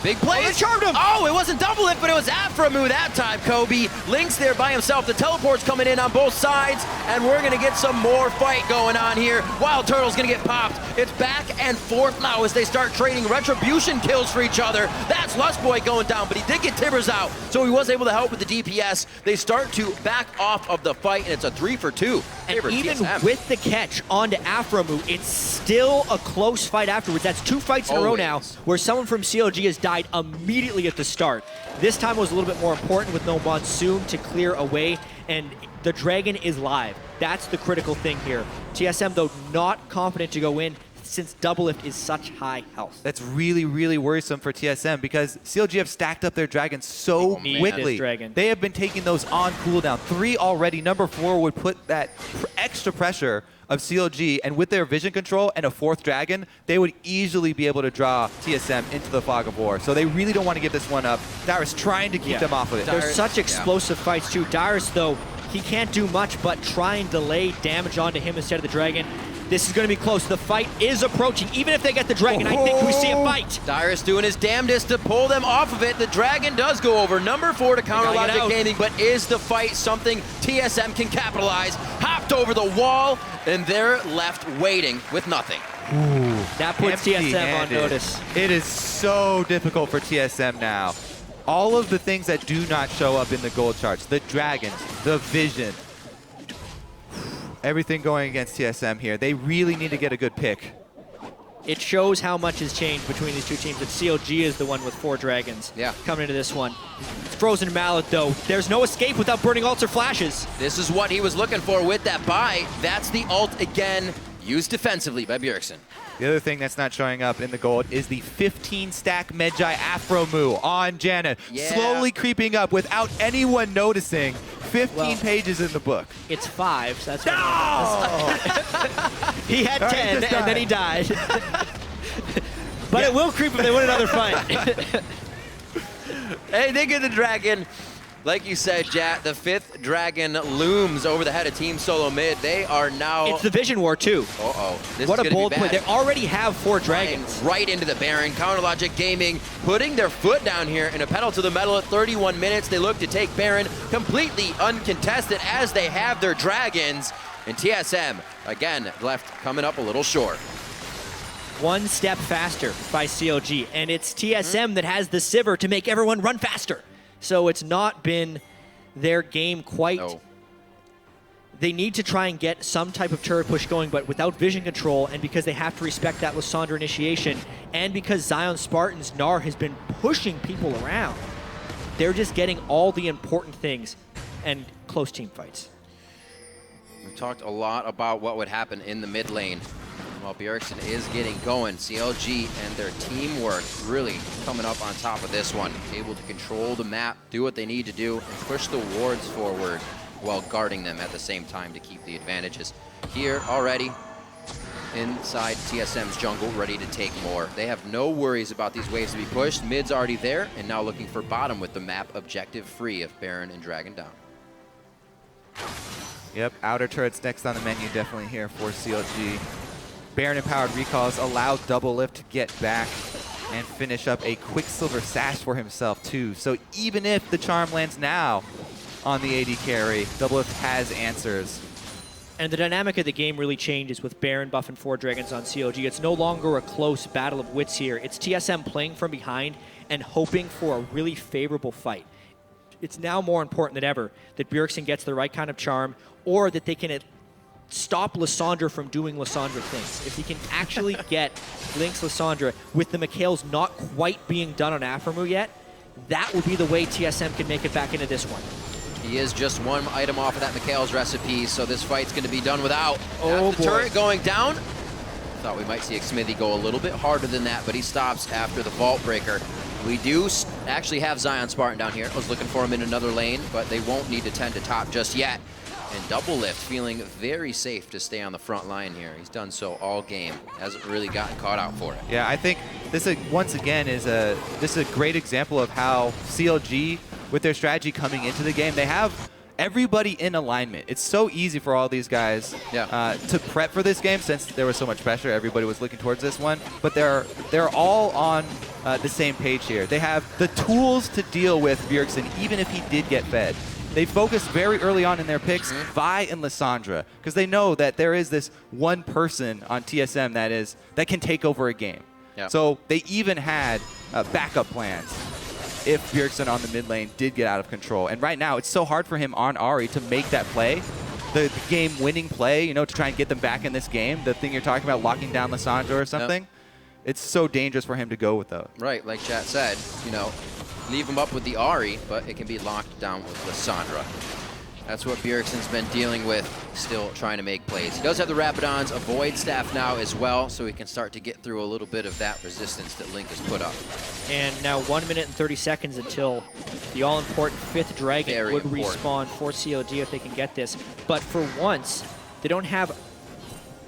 Big play. They charmed him. Oh, it wasn't double lift, but it was Aframu that time, Kobe. Lynx there by himself. The teleport's coming in on both sides, and we're going to get some more fight going on here. Wild Turtle's going to get popped. It's back and forth now as they start trading retribution kills for each other. That's Lustboy going down, but he did get Tibbers out, so he was able to help with the DPS. They start to back off of the fight, and it's a 3-for-2. And even with the catch onto Aframu, it's still a close fight afterwards. That's 2 fights in a row now where someone from CLG has died immediately at the start. This time was a little bit more important with no Monsoon to clear away, and the Dragon is live. That's the critical thing here. TSM, though, not confident to go in since double lift is such high health. That's really, really worrisome for TSM because CLG have stacked up their dragons so quickly. They have been taking those on cooldown. 3 already. Number 4 would put that extra pressure of CLG, and with their vision control and a 4th dragon, they would easily be able to draw TSM into the fog of war. So they really don't want to give this one up. Dyrus trying to keep them off of it. There's such explosive fights too. Dyrus, though, he can't do much but try and delay damage onto him instead of the dragon. This is going to be close. The fight is approaching. Even if they get the dragon, I think we see a fight. Dyrus doing his damnedest to pull them off of it. The dragon does go over. Number 4 to Counterlogic Gaming, but is the fight something TSM can capitalize? Hopped over the wall, and they're left waiting with nothing. Ooh, that puts TSM on notice. It is so difficult for TSM now. All of the things that do not show up in the gold charts, the dragons, the vision, everything going against TSM here. They really need to get a good pick. It shows how much has changed between these two teams, that CLG is the one with 4 dragons coming into this one. It's Frozen Mallet, though. There's no escape without burning ults or flashes. This is what he was looking for with that buy. That's the ult again, used defensively by Bjergsen. The other thing that's not showing up in the gold is the 15-stack Medjay Afromu on Janna. Slowly creeping up without anyone noticing. 15 pages in the book. It's 5, so that's he had 10, and then he died. But it will creep if they win another fight. Hey, they get the dragon. Like you said, Jat, the 5th dragon looms over the head of Team SoloMid. They are now... It's the Vision War, too. What a bold play. They already have 4 dragons. Right into the Baron. Counterlogic Gaming putting their foot down here in a pedal to the metal at 31 minutes. They look to take Baron completely uncontested as they have their dragons. And TSM, again, left coming up a little short. 1 step faster by CLG, and it's TSM that has the Sivir to make everyone run faster. So it's not been their game quite. They need to try and get some type of turret push going, but without vision control, and because they have to respect that Lissandra initiation, and because Zion Spartan's Gnar has been pushing people around, they're just getting all the important things and close team fights. We talked a lot about what would happen in the mid lane. Well, Bjergsen is getting going. CLG and their teamwork really coming up on top of this one. Able to control the map, do what they need to do, and push the wards forward while guarding them at the same time to keep the advantages. Here already inside TSM's jungle, ready to take more. They have no worries about these waves to be pushed. Mid's already there, and now looking for bottom with the map objective free of Baron and Dragon down. Yep, outer turrets next on the menu, definitely here for CLG. Baron-empowered recalls allow double lift to get back and finish up a Quicksilver Sash for himself too. So even if the charm lands now on the AD carry, double lift has answers. And the dynamic of the game really changes with Baron buffing 4 Dragons on CLG. It's no longer a close battle of wits here. It's TSM playing from behind and hoping for a really favorable fight. It's now more important than ever that Bjergsen gets the right kind of charm, or that they can stop Lissandra from doing Lissandra things. If he can actually get Link's Lissandra with the Mikhail's not quite being done on Aphromoo yet, that will be the way TSM can make it back into this one. He is just one item off of that Mikhail's recipe, so this fight's going to be done without. Oh, That's the boy. turret going down. Thought we might see Xmithy go a little bit harder than that, but he stops after the Vault Breaker. We do actually have Zion Spartan down here. I was looking for him in another lane, but they won't need to tend to top just yet. And Doublelift feeling very safe to stay on the front line here. He's done so all game. Hasn't really gotten caught out for it. Yeah, I think this once again is a great example of how CLG, with their strategy coming into the game, they have everybody in alignment. It's so easy for all these guys to prep for this game since there was so much pressure. Everybody was looking towards this one, but they're all on the same page here. They have the tools to deal with Bjergsen, even if he did get fed. They focused very early on in their picks, Vi and Lissandra, because they know that there is this one person on TSM that can take over a game. Yep. So they even had backup plans if Bjergsen on the mid lane did get out of control. And right now, it's so hard for him on Ahri to make that play, the game-winning play, to try and get them back in this game. The thing you're talking about, locking down Lissandra or something. Yep. It's so dangerous for him to go with those. Right, like chat said, leave him up with the Ahri, but it can be locked down with Lissandra. That's what Bjergsen's been dealing with, still trying to make plays. He does have the Rapidons, a Void Staff now as well, so he can start to get through a little bit of that resistance that Link has put up. And now 1 minute and 30 seconds until the all-important 5th Dragon would respawn for CLG if they can get this. But for once, they don't have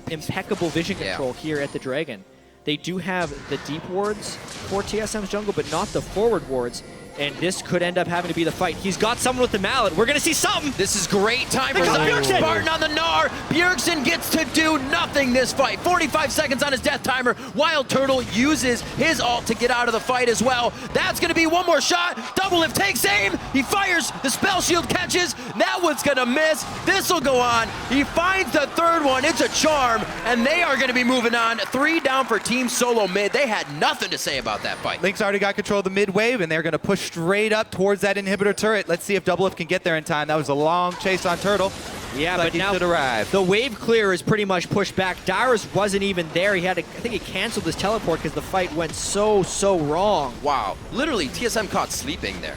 impeccable vision control here at the Dragon. They do have the deep wards for TSM's jungle, but not the forward wards. And this could end up having to be the fight. He's got someone with the mallet. We're going to see something. This is great time for Zion Spartan on the Gnar. Bjergsen gets to do nothing this fight. 45 seconds on his death timer. Wild Turtle uses his ult to get out of the fight as well. That's going to be one more shot. Doublelift takes aim. He fires. The spell shield catches. That one's going to miss. This will go on. He finds the third one. It's a charm. And they are going to be moving on. 3 down for Team SoloMid. They had nothing to say about that fight. Link's already got control of the mid wave, and they're going to push straight up towards that inhibitor turret. Let's see if Doublelift can get there in time. That was a long chase on Turtle. Yeah, but now the wave clear is pretty much pushed back. Dyrus wasn't even there. He had to, I think he canceled his teleport because the fight went so wrong. Wow. Literally, TSM caught sleeping there.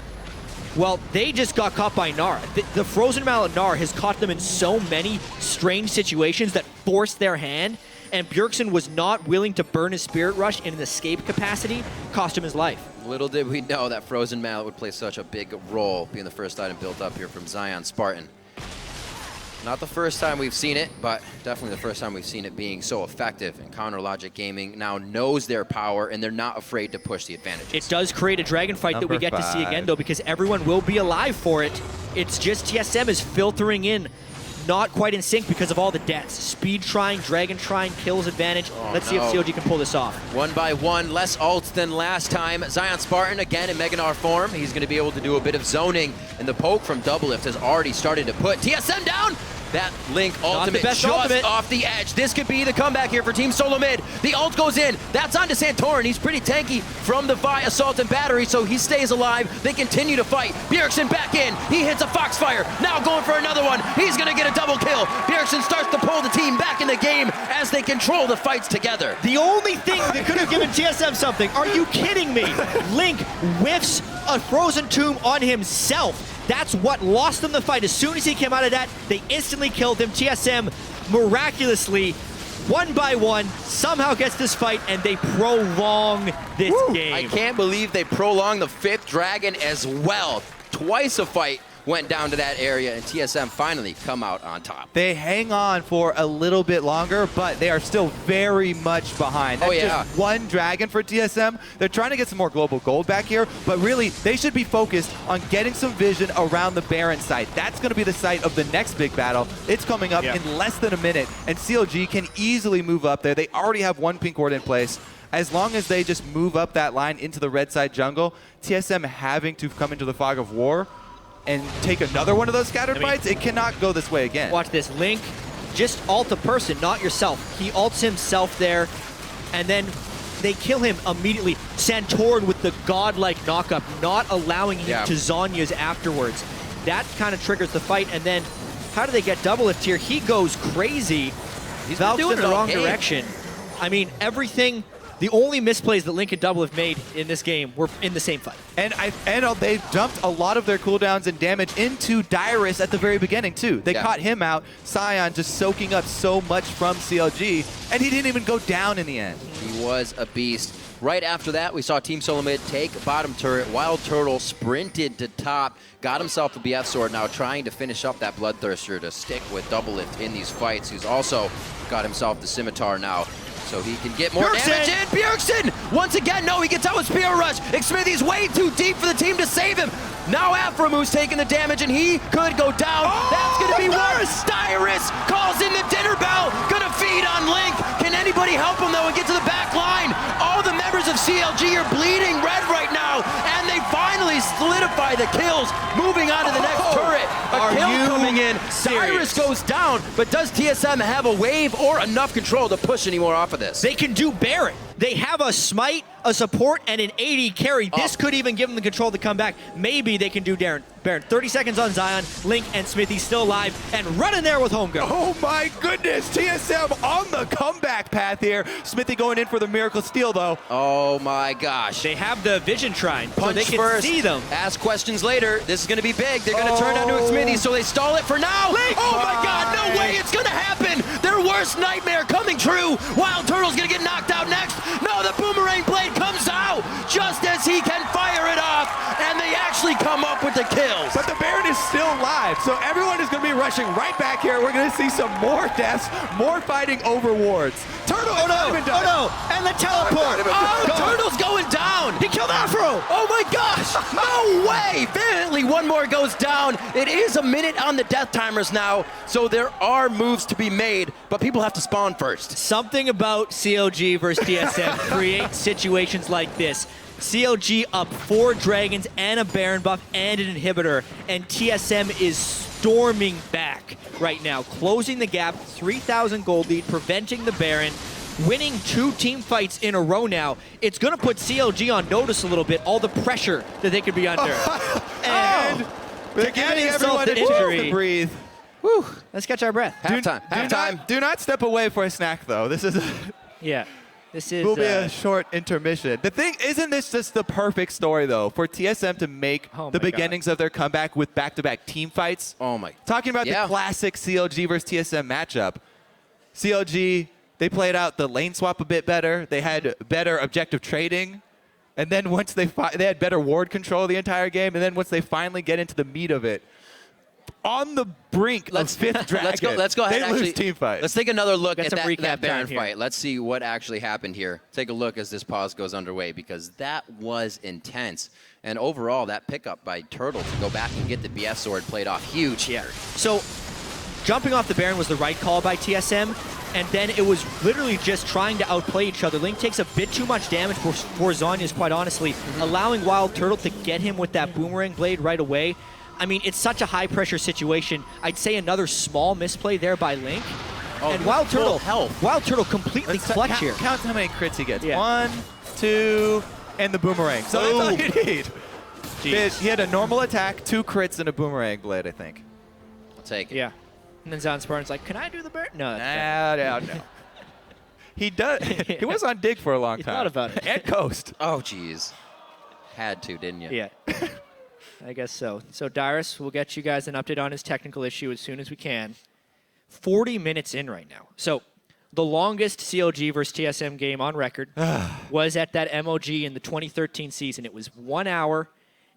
Well, they just got caught by Gnar. The Frozen Mallet Gnar has caught them in so many strange situations that forced their hand, and Bjergsen was not willing to burn his Spirit Rush in an escape capacity, cost him his life. Little did we know that Frozen Mallet would play such a big role, being the first item built up here from Zion Spartan. Not the first time we've seen it, but definitely the first time we've seen it being so effective. And Counter Logic Gaming now knows their power, and they're not afraid to push the advantages. It does create a dragon fight that we get to see again, though, because everyone will be alive for it. It's just TSM is filtering in, not quite in sync because of all the deaths. Speed trying, dragon trying, kills advantage. Let's see if CLG can pull this off. 1 by 1, less ults than last time. Zion Spartan again in Mega Gnar form. He's going to be able to do a bit of zoning, and the poke from Doublelift has already started to put TSM down. That Link ultimate just off the edge. This could be the comeback here for Team SoloMid. The ult goes in. That's onto Santorin. He's pretty tanky from the Vi Assault and Battery, so he stays alive. They continue to fight. Bjergsen back in. He hits a Foxfire. Now going for another one. He's going to get a double kill. Bjergsen starts to pull the team back in the game as they control the fights together. The only thing that could have given TSM something. Are you kidding me? Link whiffs a Frozen Tomb on himself. That's what lost them the fight. As soon as he came out of that, they instantly killed him. TSM miraculously, 1 by 1, somehow gets this fight, and they prolong this game. I can't believe they prolonged the 5th Dragon as well. Twice a fight went down to that area, and TSM finally come out on top. They hang on for a little bit longer, but they are still very much behind. That's just 1 dragon for TSM. They're trying to get some more global gold back here, but really, they should be focused on getting some vision around the Baron site. That's going to be the site of the next big battle. It's coming up in less than a minute, and CLG can easily move up there. They already have 1 pink ward in place. As long as they just move up that line into the red side jungle, TSM having to come into the fog of war and take another one of those scattered fights, it cannot go this way again. Watch this. Link just ult a person, not yourself. He ults himself there, and then they kill him immediately. Santorin with the godlike knockup, not allowing him to Zhonya's afterwards. That kind of triggers the fight, and then how do they get double lift here? He goes crazy. He's Valve's doing in the wrong okay. direction. I mean, everything, the only misplays that Link and Double have made in this game were in the same fight. And they dumped a lot of their cooldowns and damage into Dyrus at the very beginning, too. They caught him out. Sion just soaking up so much from CLG, and he didn't even go down in the end. He was a beast. Right after that, we saw Team SoloMid take bottom turret. Wild Turtle sprinted to top, got himself a BF sword, now trying to finish up that Bloodthirster to stick with Double Lift in these fights. He's also got himself the Scimitar now, so he can get more damage in. Bjergsen, once again, no, he gets out with Spear Rush. Xmithie's way too deep for the team to save him. Now Aframu's taking the damage, and he could go down. That's going to be worse. Dyrus calls in the dinner bell. Going to feed on Link. Can anybody help him, though, and get to the back line? All the members of CLG are bleeding red right now, and they finally solidify the kills, moving on to the next turret. A kill coming in. Dyrus goes down, but does TSM have a wave or enough control to push any more off of this? They can do Baron. They have a smite, a support, and an AD carry. This could even give them the control to come back. Maybe they can do Baron. 30 seconds on Zion, Link and Smithy still alive, and running there with Homegrown. Oh my goodness, TSM on the comeback path here. Smithy going in for the Miracle Steal, though. Oh my gosh. They have the Vision Shrine, so Punch they can first, see them. ask questions later. This is going to be big. They're going to turn onto Xmithie, so they stall it for now. Link! Oh my god, no way it's going to happen. Their worst nightmare coming true. Wild Turtle's going to get knocked out next. No, the Boomerang Blade comes out just as he can fire it off, and they actually come up with the kills. But the Baron is still live, so everyone is going to be rushing right back here. We're going to see some more deaths, more fighting over wards. Turtle, Oh no, and the teleport. Turtle's going down. He killed Afro. Oh my gosh, no way. Apparently one more goes down. It is a minute on the death timers now, so there are moves to be made, but people have to spawn first. Something about CLG versus TSM creates situations like this. CLG up 4 dragons and a Baron buff and an inhibitor, and TSM is storming back right now, closing the gap, 3,000 gold lead, preventing the Baron, winning 2 team fights in a row now. It's going to put CLG on notice a little bit, all the pressure that they could be under. And to give everyone an injury. To breathe. Whew, let's catch our breath. Halftime. Do not step away for a snack, though. This is Yeah. This is, will be a short intermission. The thing, isn't this just the perfect story, though, for TSM to make the beginnings of their comeback with back-to-back team fights? Oh, my. Talking about the classic CLG versus TSM matchup. CLG, they played out the lane swap a bit better. They had better objective trading. And then once they had better ward control the entire game. And then once they finally get into the meat of it, on the brink of 5th Dragon, let's go ahead. They lose team fight. Let's take another look at that recap Baron here. fight. Let's see what actually happened here. Take a look as this pause goes underway, because that was intense. And overall, that pickup by Turtle to go back and get the BF sword played off huge here. So jumping off the Baron was the right call by TSM, and then it was literally just trying to outplay each other. Link takes a bit too much damage for Zhonya's, quite honestly, allowing Wild Turtle to get him with that Boomerang Blade right away. I mean, it's such a high-pressure situation. I'd say another small misplay there by Link. And Wild Turtle completely clutch here. Count how many crits he gets. 1, 2, and the Boomerang. So that's all you need. He had a normal attack, 2 crits, and a Boomerang Blade, I think. I'll take it. Yeah. And then Zanspartan's like, can I do the Baron? No. No. He does. He was on Dig for a long time. He thought about it. And Coast. Oh, jeez. Had to, didn't you? Yeah. I guess so. So Dyrus, we'll get you guys an update on his technical issue as soon as we can. 40 minutes in right now. So the longest CLG versus TSM game on record was at that MOG in the 2013 season. It was 1 hour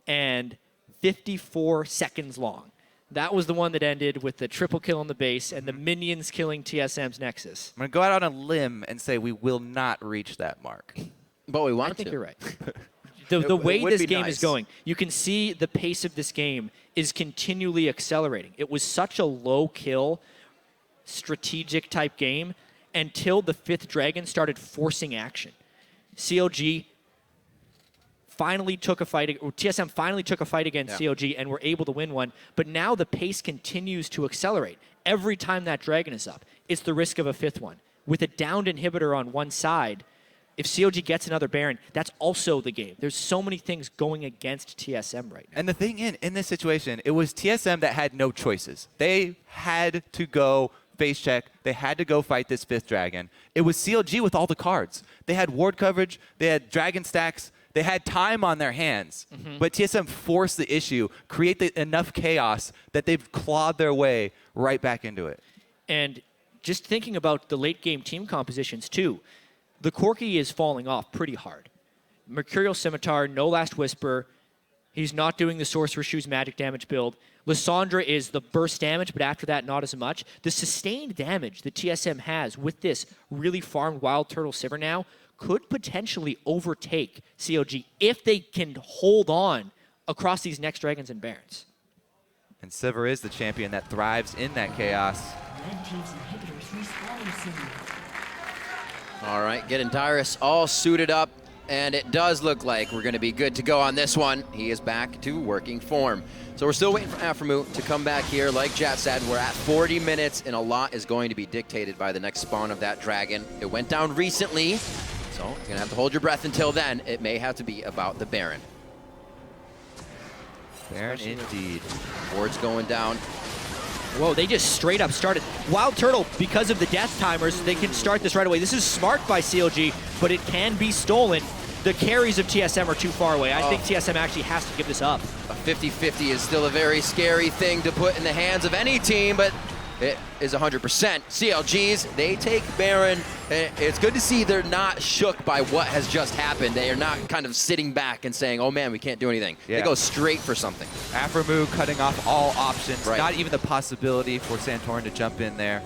and 54 seconds long. That was the one that ended with the triple kill on the base and the minions killing TSM's Nexus. I'm going to go out on a limb and say we will not reach that mark. But we want I think to. you're right. The way this game nice. is going, you can see the pace of this game is continually accelerating. It was such a low kill, strategic type game until the 5th Dragon started forcing action. CLG finally took a fight, or TSM finally took a fight against CLG and were able to win one, but now the pace continues to accelerate. every time that Dragon is up, it's the risk of a 5th one. With a downed inhibitor on one side, if CLG gets another Baron, that's also the game. There's so many things going against TSM right now. And the thing in this situation, it was TSM that had no choices. They had to go face check. They had to go fight this 5th Dragon. It was CLG with all the cards. They had ward coverage. They had Dragon stacks. They had time on their hands. But TSM forced the issue, create enough chaos that they've clawed their way right back into it. And just thinking about the late game team compositions too, the Corki is falling off pretty hard. Mercurial Scimitar, no Last Whisper. He's not doing the Sorcerer's Shoes magic damage build. Lissandra is the burst damage, but after that, not as much. The sustained damage that TSM has with this really farmed Wild Turtle Sivir now could potentially overtake CLG if they can hold on across these next Dragons and Barons. And Sivir is the champion that thrives in that chaos. Red team's inhibitors respawning soon. All right, getting Dyrus all suited up, and it does look like we're going to be good to go on this one. He is back to working form. So we're still waiting for Aphromoo to come back here. Like Jat said, we're at 40 minutes, and a lot is going to be dictated by the next spawn of that Dragon. It went down recently, so you're going to have to hold your breath until then. It may have to be about the Baron. Baron indeed. Ward's going down. Whoa, they just straight up started. Wild Turtle, because of the death timers, they can start this right away. This is smart by CLG, but it can be stolen. The carries of TSM are too far away. I think TSM actually has to give this up. A 50-50 is still a very scary thing to put in the hands of any team, but it is 100%. CLGs, they take Baron. It's good to see they're not shook by what has just happened. They are not kind of sitting back and saying, oh man, we can't do anything. Yeah. They go straight for something. Aphromoo cutting off all options. Right. Not even the possibility for Santorin to jump in there.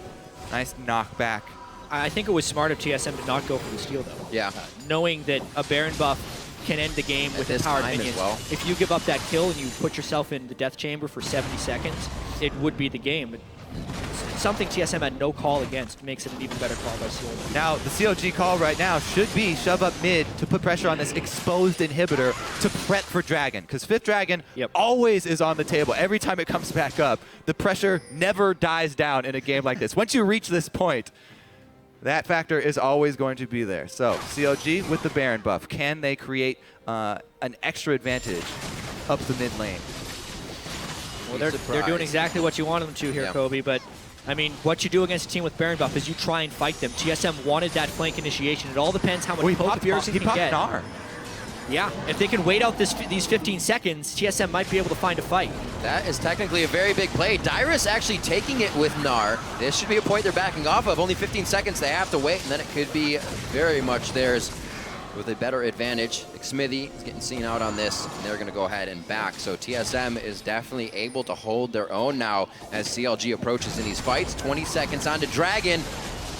Nice knockback. I think it was smart of TSM to not go for the steal, though. Yeah. Knowing that a Baron buff can end the game with this empowered time as minions. well. If you give up that kill and you put yourself in the death chamber for 70 seconds, it would be the game. But something TSM had no call against makes it an even better call by CLG. Now, the CLG call right now should be shove up mid to put pressure on this exposed inhibitor to prep for Dragon. Because 5th Dragon always is on the table. Every time it comes back up, the pressure never dies down in a game like this. Once you reach this point, that factor is always going to be there. So, CLG with the Baron buff. Can they create an extra advantage up the mid lane? Well, they're doing exactly what you wanted them to here, Kobe, but I mean, what you do against a team with Baron buff is you try and fight them. TSM wanted that flank initiation. It all depends how much poke Pearson can get. Gnar. Yeah, if they can wait out these 15 seconds, TSM might be able to find a fight. That is technically a very big play. Dyrus actually taking it with Gnar. This should be a point they're backing off of. Only 15 seconds they have to wait, and then it could be very much theirs with a better advantage. Smithy is getting seen out on this, and they're going to go ahead and back. So TSM is definitely able to hold their own now as CLG approaches in these fights. 20 seconds on to Dragon.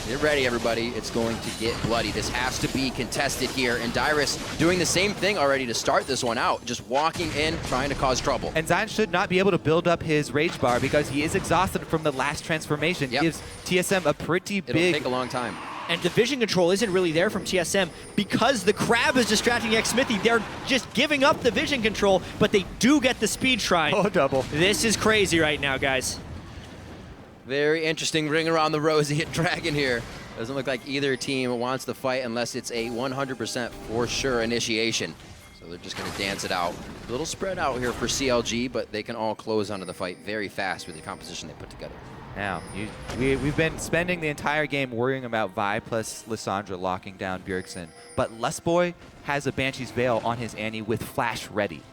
Get ready, everybody. It's going to get bloody. This has to be contested here. And Dyrus doing the same thing already to start this one out. Just walking in, trying to cause trouble. And Zion should not be able to build up his rage bar because he is exhausted from the last transformation. Gives TSM a pretty big... It'll take a long time. And the vision control isn't really there from TSM because the crab is distracting Smithy. They're just giving up the vision control, but they do get the speed shrine. Oh, double. This is crazy right now, guys. Very interesting ring around the rosy at Dragon here. Doesn't look like either team wants to fight unless it's a 100% for sure initiation. So they're just going to dance it out. A little spread out here for CLG, but they can all close onto the fight very fast with the composition they put together. Now, we've been spending the entire game worrying about Vi plus Lissandra locking down Bjergsen, but Lustboy has a Banshee's Veil on his Annie with flash ready.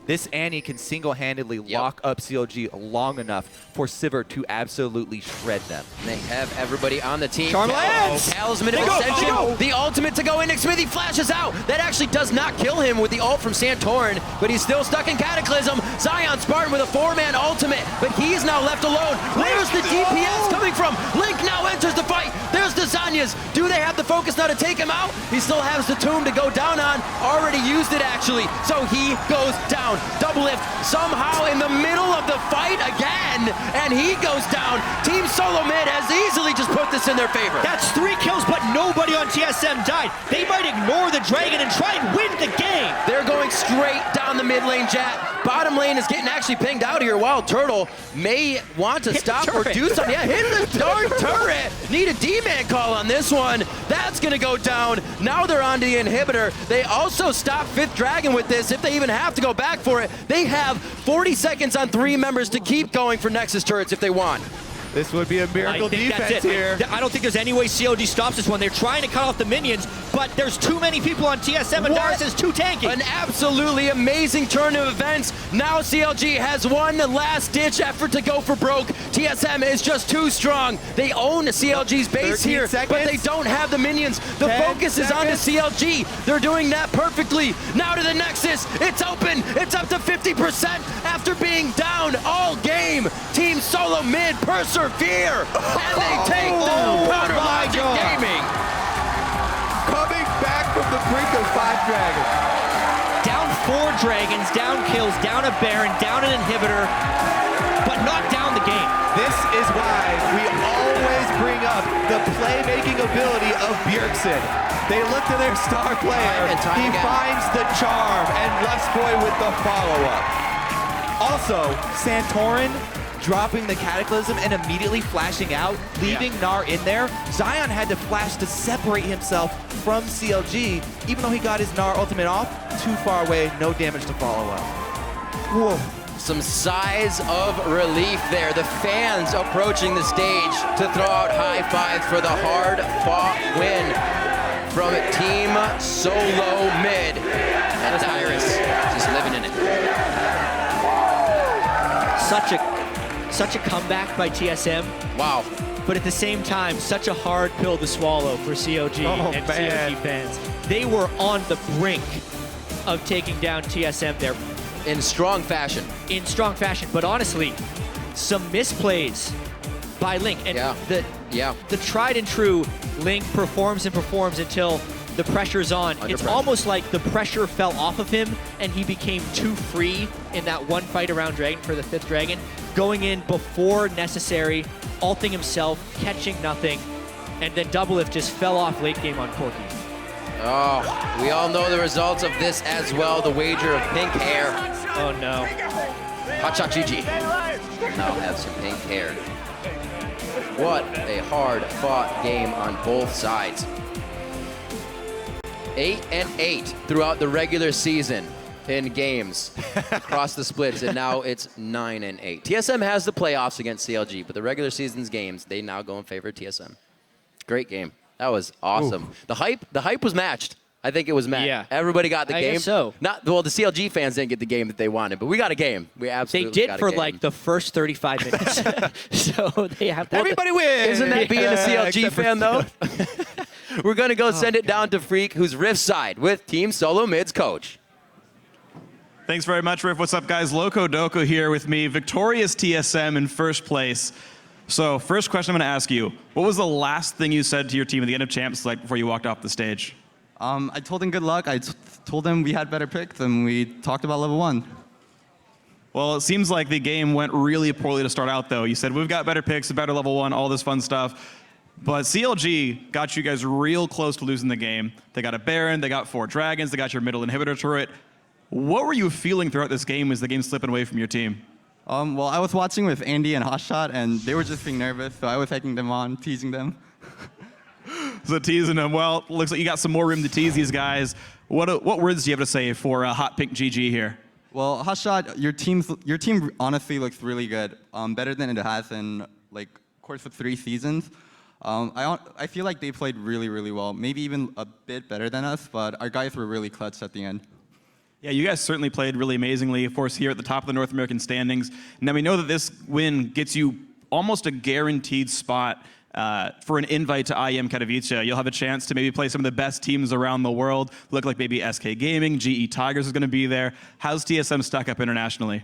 This Annie can single-handedly lock up CLG long enough for Sivir to absolutely shred them. And they have everybody on the team. Charm-Lance! Talisman of Ascension, the ultimate to go in, and Smithy flashes out. That actually does not kill him with the ult from Santorin, but he's still stuck in Cataclysm. Zion Spartan with a 4-man ultimate, but he's now left alone. Where's the DPS coming from? Link now enters the fight. There's the Zanyas. Do they have the focus now to take him out? He still has the tomb to go down on. Already used it, actually. So he goes down. Double lift somehow in the middle of the fight again, and he goes down. Team SoloMid has easily just put this in their favor. That's 3 kills, but nobody on TSM died. They might ignore the Dragon and try and win the game. They're going straight down the mid lane, Jet. Bottom lane is getting actually pinged out here. While Turtle may want to stop or do something. Yeah, hit the darn turret. Need a D-man call on this one. That's going to go down. Now they're on to the inhibitor. They also stop 5th Dragon with this. If they even have to go back for it, they have 40 seconds on 3 members to keep going for Nexus turrets if they want. This would be a miracle defense here. I don't think there's any way CLG stops this one. They're trying to cut off the minions, but there's too many people on TSM, and Darius is too tanky. An absolutely amazing turn of events. Now CLG has one last-ditch effort to go for broke. TSM is just too strong. They own CLG's base here, but they don't have the minions. The focus is on the CLG. They're doing that perfectly. Now to the Nexus. It's open. It's up to 50% after being down all game. Team SoloMid persevere, and they take the Powder Logic Gaming. Coming back from the brink of 5 dragons. Down 4 dragons, down kills, down a Baron, down an inhibitor, but not down the game. This is why we always bring up the playmaking ability of Bjergsen. They look to their star player. He finds the charm, and Lustboy with the follow-up. Also, Santorin dropping the Cataclysm and immediately flashing out, leaving Gnar in there. Zion had to flash to separate himself from CLG, even though he got his Gnar ultimate off. Too far away, no damage to follow up. Whoa. Some sighs of relief there. The fans approaching the stage to throw out high fives for the hard-fought win from Team SoloMid. And Darius just living in it. Such a comeback by TSM. Wow. But at the same time, such a hard pill to swallow for CLG and CLG fans. They were on the brink of taking down TSM there. In strong fashion. In strong fashion, but honestly, some misplays by Link. And the tried and true Link performs and performs until the pressure's on. It's almost like the pressure fell off of him and he became too free in that one fight around Dragon for the 5th Dragon, going in before necessary, ulting himself, catching nothing, and then Doublelift just fell off late game on Corki. Oh, we all know the results of this as well. The wager of pink hair. Oh no. Hotshot GG. Now have some pink hair. What a hard-fought game on both sides. 8-8 throughout the regular season in games across the splits, and now it's 9-8. TSM has the playoffs against CLG, but the regular season's games, they now go in favor of TSM. Great game. That was awesome. Ooh. The hype was matched. I think it was matched. Yeah. Everybody got the game. Guess so. Well, the CLG fans didn't get the game that they wanted, but we got a game. We absolutely They did for like the first 35 minutes. So they have that. Everybody wins. Isn't that being a CLG fan though? We're going to go send it down to Freak, who's Riff side with Team SoloMid's coach. Thanks very much, Riff. What's up, guys? Loco Doco here with me. Victorious TSM in first place. So first question I'm going to ask you, what was the last thing you said to your team at the end of Champs like before you walked off the stage? I told them good luck. I told them we had better picks, and we talked about level 1. Well, it seems like the game went really poorly to start out, though. You said, we've got better picks, a better level 1, all this fun stuff. But CLG got you guys real close to losing the game. They got a Baron, they got 4 Dragons, they got your middle inhibitor turret. What were you feeling throughout this game as the game slipping away from your team? Well, I was watching with Andy and Hotshot, and they were just being nervous, so I was egging them on, teasing them. So teasing them. Well, looks like you got some more room to tease these guys. What words do you have to say for Hot Pink GG here? Well, Hotshot, your team honestly looks really good, better than it has in like course of 3 seasons. I feel like they played really, really well, maybe even a bit better than us, but our guys were really clutch at the end. Yeah, you guys certainly played really amazingly, of course, here at the top of the North American standings. Now, we know that this win gets you almost a guaranteed spot for an invite to IEM Katowice. You'll have a chance to maybe play some of the best teams around the world. Look like maybe SK Gaming, GE Tigers is going to be there. How's TSM stuck up internationally?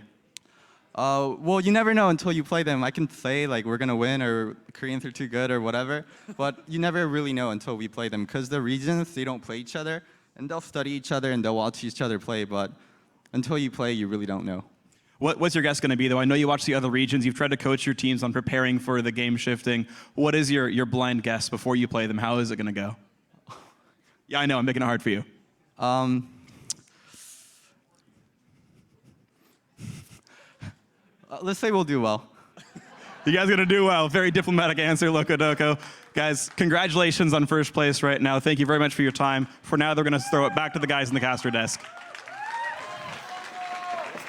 Well, you never know until you play them. I can say like we're going to win or Koreans are too good or whatever, but you never really know until we play them because the regions, they don't play each other. And they'll study each other and they'll watch each other play, but until you play, you really don't know. What's your guess going to be, though? I know you watch the other regions. You've tried to coach your teams on preparing for the game shifting. What is your blind guess before you play them? How is it going to go? Yeah, I know. I'm making it hard for you. Let's say we'll do well. You guys are going to do well. Very diplomatic answer, Loco. Guys, congratulations on first place right now. Thank you very much for your time. For now, they're going to throw it back to the guys in the caster desk.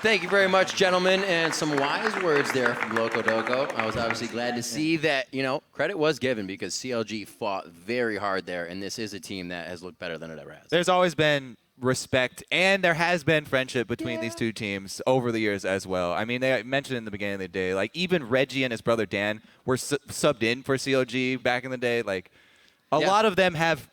Thank you very much, gentlemen, and some wise words there from Loco Doco. I was obviously glad to see that, credit was given because CLG fought very hard there, and this is a team that has looked better than it ever has. There's always been respect, and there has been friendship between these two teams over the years as well. I mean, they mentioned in the beginning of the day, like, even Reggie and his brother Dan were subbed in for CLG back in the day. Like, a lot of them have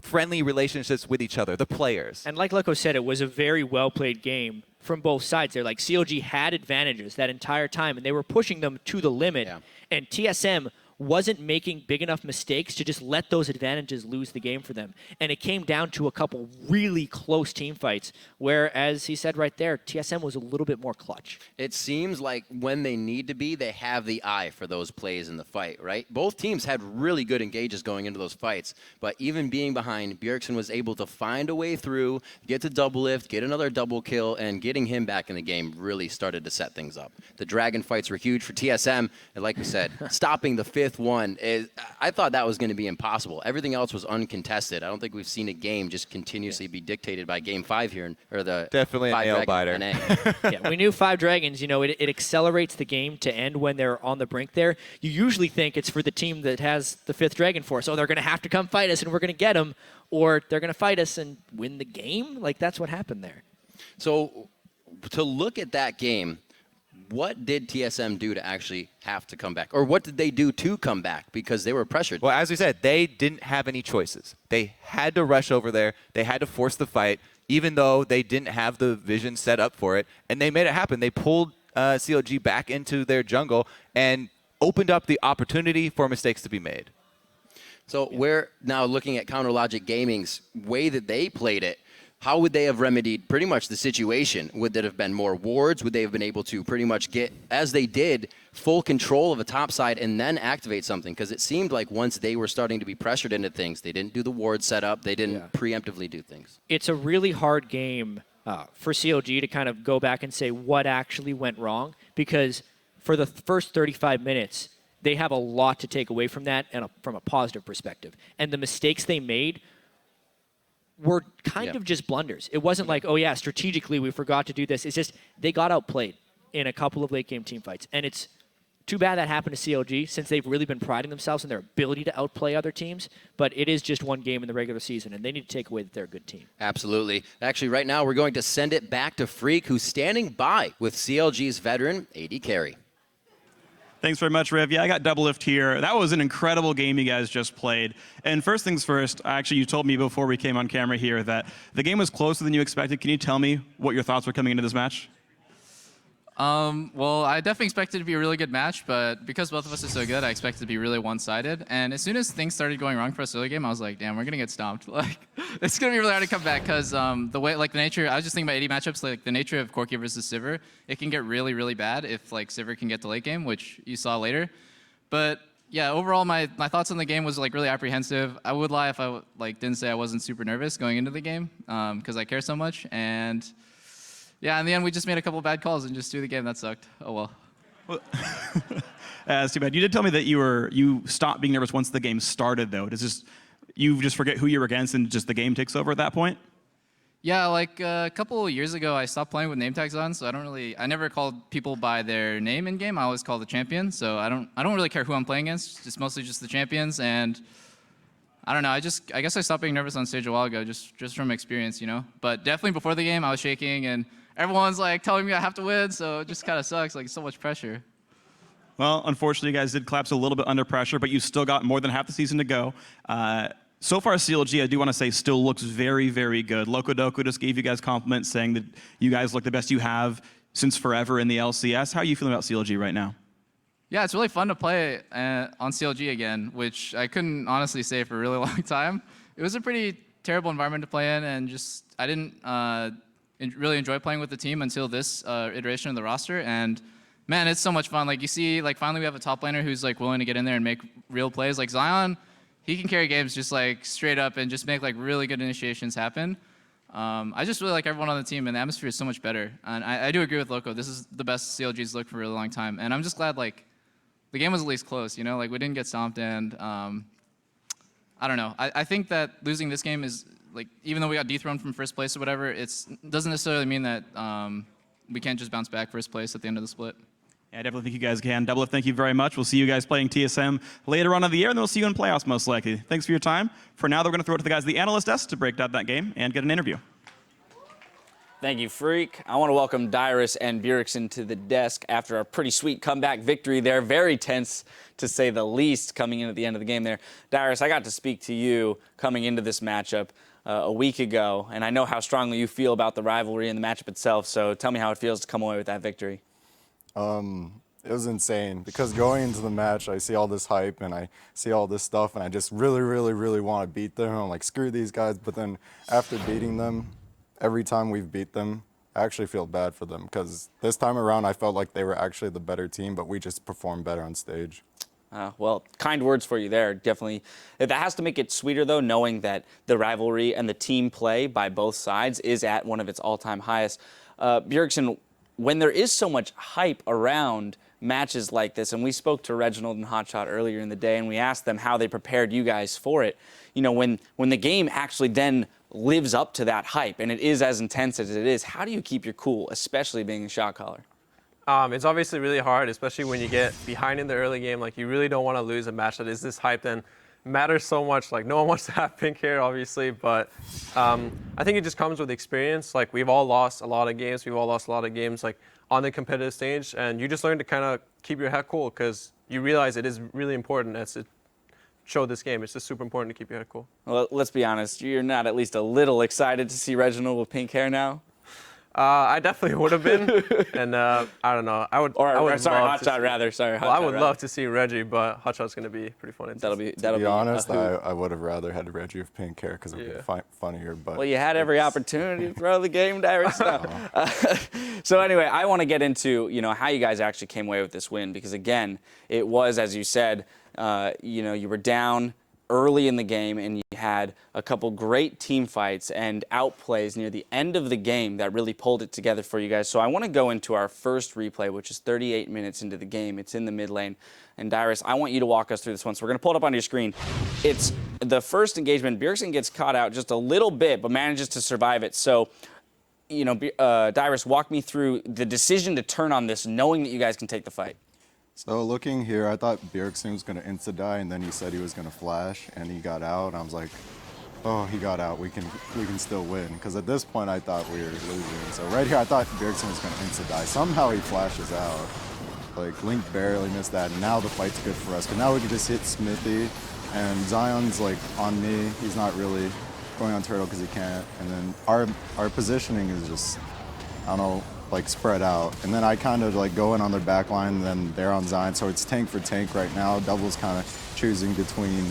friendly relationships with each other, the players. And like Loco said, it was a very well-played game from both sides there. Like, CLG had advantages that entire time, and they were pushing them to the limit. Yeah. And TSM wasn't making big enough mistakes to just let those advantages lose the game for them. And it came down to a couple really close team fights where, as he said right there, TSM was a little bit more clutch. It seems like when they need to be, they have the eye for those plays in the fight, right? Both teams had really good engages going into those fights, but even being behind, Bjergsen was able to find a way through, get to double lift, get another double kill, and getting him back in the game really started to set things up. The Dragon fights were huge for TSM, and like we said, stopping the fifth one, I thought that was going to be impossible. Everything else was uncontested. I don't think we've seen a game just continuously be dictated by Game 5 here, or the definitely a nail biter. Yeah, we knew 5 Dragons, it accelerates the game to end when they're on the brink there. You usually think it's for the team that has the 5th Dragon Force. Oh, they're going to have to come fight us and we're going to get them, or they're going to fight us and win the game. Like, that's what happened there. So to look at that game, what did TSM do to actually have to come back? Or what did they do to come back? Because they were pressured. Well, as we said, they didn't have any choices. They had to rush over there. They had to force the fight, even though they didn't have the vision set up for it. And they made it happen. They pulled CLG back into their jungle and opened up the opportunity for mistakes to be made. So we're now looking at Counter Logic Gaming's way that they played it. How would they have remedied pretty much the situation? Would there have been more wards? Would they have been able to pretty much get, as they did, full control of a top side and then activate something? Because it seemed like once they were starting to be pressured into things, they didn't do the ward setup. They didn't preemptively do things. It's a really hard game for CLG to kind of go back and say what actually went wrong, because for the first 35 minutes, they have a lot to take away from that and from a positive perspective. And the mistakes they made were kind of just blunders. It wasn't like, oh yeah, strategically we forgot to do this. It's just they got outplayed in a couple of late game team fights. And it's too bad that happened to CLG, since they've really been priding themselves in their ability to outplay other teams. But it is just one game in the regular season, and they need to take away that they're a good team. Absolutely. Actually, right now we're going to send it back to Freak, who's standing by with CLG's veteran, AD Carry. Thanks very much, Riv. Yeah, I got double lift here. That was an incredible game you guys just played. And first things first, actually, you told me before we came on camera here that the game was closer than you expected. Can you tell me what your thoughts were coming into this match? Well, I definitely expected it to be a really good match, but because both of us are so good, I expected it to be really one-sided. And as soon as things started going wrong for us early game, I was like, damn, we're gonna get stomped. Like, it's gonna be really hard to come back, because the way, like, the nature, I was just thinking about AD matchups, like the nature of Corki versus Sivir, it can get really, really bad if like Sivir can get to late game, which you saw later. But yeah, overall, my thoughts on the game was like really apprehensive. I would lie if I didn't say I wasn't super nervous going into the game, because I care so much. And yeah, in the end, we just made a couple bad calls and just threw the game. That sucked. Oh well. That's too bad. You did tell me that you stopped being nervous once the game started, though. Does you just forget who you're against and just the game takes over at that point? Yeah, like a couple of years ago, I stopped playing with name tags on, so I never called people by their name in game. I always call the champion, so I don't really care who I'm playing against. It's mostly just the champions, and I don't know. I guess I stopped being nervous on stage a while ago, just from experience, But definitely before the game, I was shaking, and everyone's like telling me I have to win, so it just kind of sucks. Like, so much pressure. Well, unfortunately, you guys did collapse a little bit under pressure, but you still got more than half the season to go. So far, CLG, I do want to say, still looks very, very good. Loco Doco just gave you guys compliments saying that you guys look the best you have since forever in the LCS. How are you feeling about CLG right now? Yeah, it's really fun to play on CLG again, which I couldn't honestly say for a really long time. It was a pretty terrible environment to play in, and just I didn't really enjoy playing with the team until this iteration of the roster. And man, it's so much fun. Like, you see, like, finally we have a top laner who's like willing to get in there and make real plays. Like Zion, he can carry games just like straight up and just make like really good initiations happen. I just really like everyone on the team, and the atmosphere is so much better. And I do agree with Loco. This is the best CLG's looked for a really long time. And I'm just glad like the game was at least close, you know, like we didn't get stomped, and I don't know. I think that losing this game is like, even though we got dethroned from first place or whatever, it doesn't necessarily mean that we can't just bounce back first place at the end of the split. Yeah, I definitely think you guys can. Double, thank you very much. We'll see you guys playing TSM later on in the year, and then we'll see you in playoffs most likely. Thanks for your time. For now, we're going to throw it to the guys at the analyst desk to break down that game and get an interview. Thank you, Freak. I want to welcome Dyrus and Bjergsen to the desk after a pretty sweet comeback victory there. Very tense, to say the least, coming in at the end of the game there. Dyrus, I got to speak to you coming into this matchup a week ago, and I know how strongly you feel about the rivalry and the matchup itself, so tell me how it feels to come away with that victory. It was insane because going into the match, I see all this hype and I see all this stuff, and I just really, really, really want to beat them. I'm like, screw these guys. But then after beating them, every time we've beat them, I actually feel bad for them because this time around, I felt like they were actually the better team, but we just performed better on stage. Well, kind words for you there, definitely. That has to make it sweeter, though, knowing that the rivalry and the team play by both sides is at one of its all-time highest. Bjergsen, when there is so much hype around matches like this, and we spoke to Reginald and Hotshot earlier in the day, and we asked them how they prepared you guys for it. You know, when the game actually then lives up to that hype, and it is as intense as it is, how do you keep your cool, especially being a shot caller? It's obviously really hard, especially when you get behind in the early game. Like, you really don't want to lose a match that is this hyped and matters so much. Like, no one wants to have pink hair, obviously, but I think it just comes with experience. Like, we've all lost a lot of games. We've all lost a lot of games, like, on the competitive stage, and you just learn to kind of keep your head cool because you realize it is really important as to show this game. It's just super important to keep your head cool. Well, let's be honest. You're not at least a little excited to see Reginald with pink hair now? I definitely would have been, and I don't know. I would Hotshot rather. Sorry, Hotshot. Well, I would love to see Reggie, but Hotshot's going to be pretty funny. That'll be. To be honest, I would have rather had Reggie with pink hair because it would be funnier. But well, you had every opportunity to throw the game, Dyrus. So anyway, I want to get into how you guys actually came away with this win because again, it was, as you said, you were down early in the game, and you had a couple great team fights and outplays near the end of the game that really pulled it together for you guys. So I want to go into our first replay, which is 38 minutes into the game. It's in the mid lane. And Dyrus, I want you to walk us through this one. So we're going to pull it up on your screen. It's the first engagement. Bjergsen gets caught out just a little bit, but manages to survive it. So, Dyrus, walk me through the decision to turn on this, knowing that you guys can take the fight. So looking here, I thought Bjergsen was going to insta-die, and then he said he was going to flash, and he got out. And I was like, oh, he got out. We can still win. Because at this point, I thought we were losing. So right here, I thought Bjergsen was going to insta-die. Somehow he flashes out. Like, Link barely missed that. And now the fight's good for us. Because now we can just hit Smithy, and Zion's like on me. He's not really going on Turtle because he can't. And then our positioning is just, I don't know, like spread out, and then I kind of like go in on their back line, and then they're on Zion, so it's tank for tank right now. Double's kind of choosing between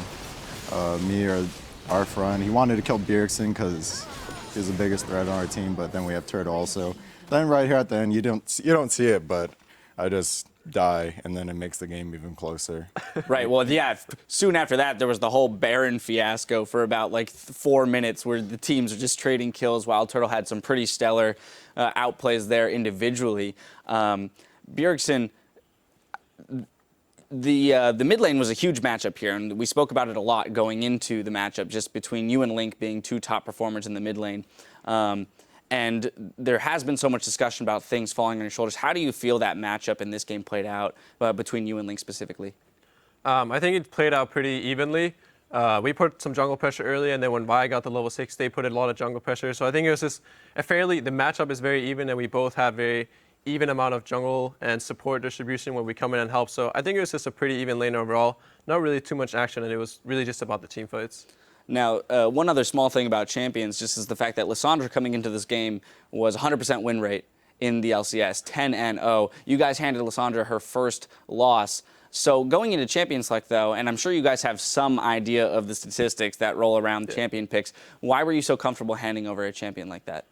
me or our front. He wanted to kill Bjergsen because he's the biggest threat on our team, but then we have Turtle also. Then right here at the end, you don't see it, but I just die, and then it makes the game even closer. Right, well, yeah, soon after that, there was the whole Baron fiasco for about like 4 minutes where the teams were just trading kills while Turtle had some pretty stellar outplays there individually. Bjergsen, the mid lane was a huge matchup here, and we spoke about it a lot going into the matchup, just between you and Link being two top performers in the mid lane. And there has been so much discussion about things falling on your shoulders. How do you feel that matchup in this game played out between you and Link specifically? I think it played out pretty evenly. We put some jungle pressure early, and then when Vi got the level 6, they put a lot of jungle pressure. So I think it was just the matchup is very even, and we both have very even amount of jungle and support distribution when we come in and help. So I think it was just a pretty even lane overall. Not really too much action, and it was really just about the team fights. Now, one other small thing about Champions just is the fact that Lissandra coming into this game was 100% win rate in the LCS, 10-0. You guys handed Lissandra her first loss. So going into Champion Select, though, and I'm sure you guys have some idea of the statistics that roll around champion picks, why were you so comfortable handing over a champion like that?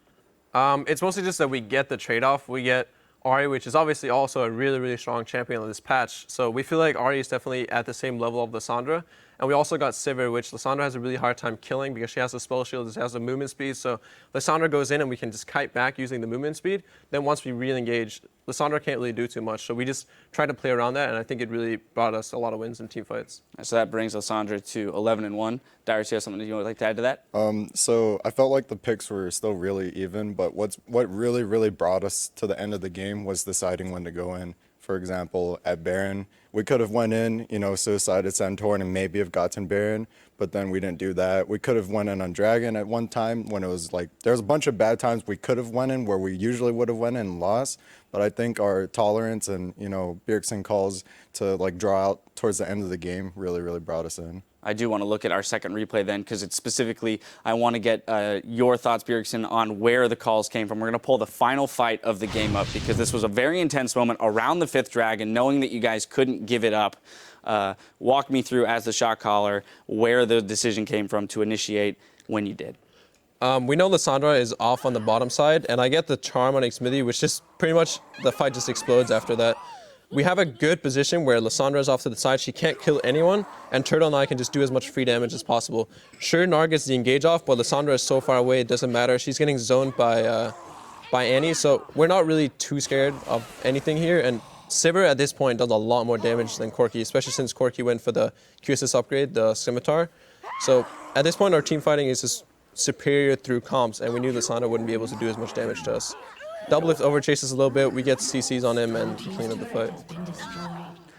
It's mostly just that we get the trade-off. We get Ahri, which is obviously also a really, really strong champion on this patch. So we feel like Ahri is definitely at the same level of Lissandra. And we also got Sivir, which Lissandra has a really hard time killing because she has a spell shield, she has a movement speed. So Lissandra goes in and we can just kite back using the movement speed. Then once we re-engage, Lissandra can't really do too much. So we just try to play around that, and I think it really brought us a lot of wins in team fights. So that brings Lissandra to 11-1. Darius, you have something you would like to add to that? So I felt like the picks were still really even, but what really brought us to the end of the game was deciding when to go in. For example, at Baron, we could have went in, suicided Santorin and maybe have gotten Baron, but then we didn't do that. We could have went in on Dragon at one time when it was like, there was a bunch of bad times we could have went in where we usually would have went in and lost, but I think our tolerance and, Bjergsen calls to like draw out towards the end of the game really brought us in. I do want to look at our second replay then, because it's specifically, I want to get your thoughts, Bjergsen, on where the calls came from. We're going to pull the final fight of the game up, because this was a very intense moment around the 5th Dragon, knowing that you guys couldn't give it up. Walk me through, as the shot caller, where the decision came from to initiate when you did. We know Lissandra is off on the bottom side, and I get the charm on Xmithie, which just pretty much the fight just explodes after that. We have a good position where Lissandra is off to the side. She can't kill anyone, and Turtle and I can just do as much free damage as possible. Sure, Nar gets the engage off, but Lissandra is so far away, it doesn't matter. She's getting zoned by Annie, so we're not really too scared of anything here. And Sivir at this point does a lot more damage than Corki, especially since Corki went for the QSS upgrade, the Scimitar. So at this point, our team fighting is just superior through comps, and we knew Lissandra wouldn't be able to do as much damage to us. Doublelift overchases a little bit, we get CCs on him and clean up the fight.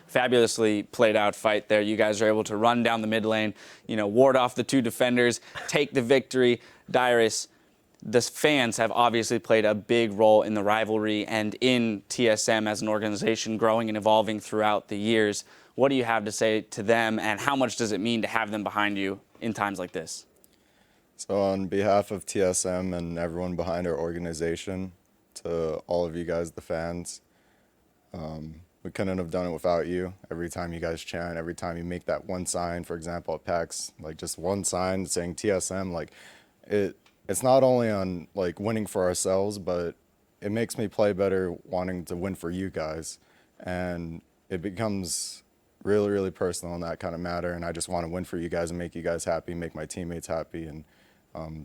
Fabulously played out fight there. You guys are able to run down the mid lane, ward off the 2 defenders, take the victory. Dyrus, the fans have obviously played a big role in the rivalry and in TSM as an organization growing and evolving throughout the years. What do you have to say to them, and how much does it mean to have them behind you in times like this? So on behalf of TSM and everyone behind our organization, to all of you guys, the fans, we couldn't have done it without you. Every time you guys chant, every time you make that one sign, for example, at PAX, like just one sign saying TSM, like it's not only on like winning for ourselves, but it makes me play better wanting to win for you guys. And it becomes really personal in that kind of matter. And I just want to win for you guys and make you guys happy, make my teammates happy. And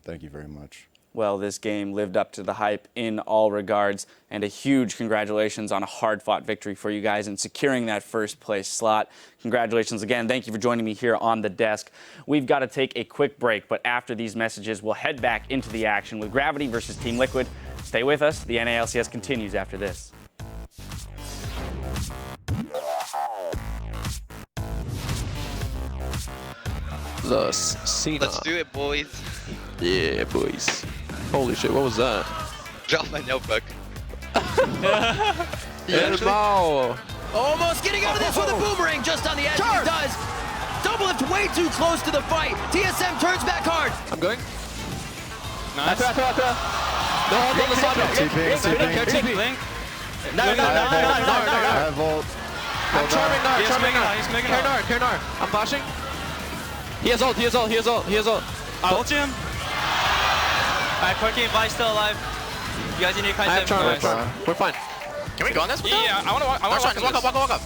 thank you very much. Well, this game lived up to the hype in all regards, and a huge congratulations on a hard-fought victory for you guys in securing that first place slot. Congratulations again. Thank you for joining me here on the desk. We've got to take a quick break, but after these messages, we'll head back into the action with Gravity versus Team Liquid. Stay with us. The NALCS continues after this. Let's do it, boys. Yeah, boys. Holy shit, what was that? Drop my notebook. Almost getting out of this with a boomerang just on the edge. He does. Doublelift way too close to the fight. TSM turns back hard. I'm going. Nice. No, hold on the side. TP. Link. No. I have ult. I'm charming Nar. He's making Care Nar. I'm flashing. He has ult. I ult him. Alright, Corki and Vi still alive. You guys need to kite them. I have charm. We're fine. Can we go on this? Yeah, I want to walk on this. Walk up.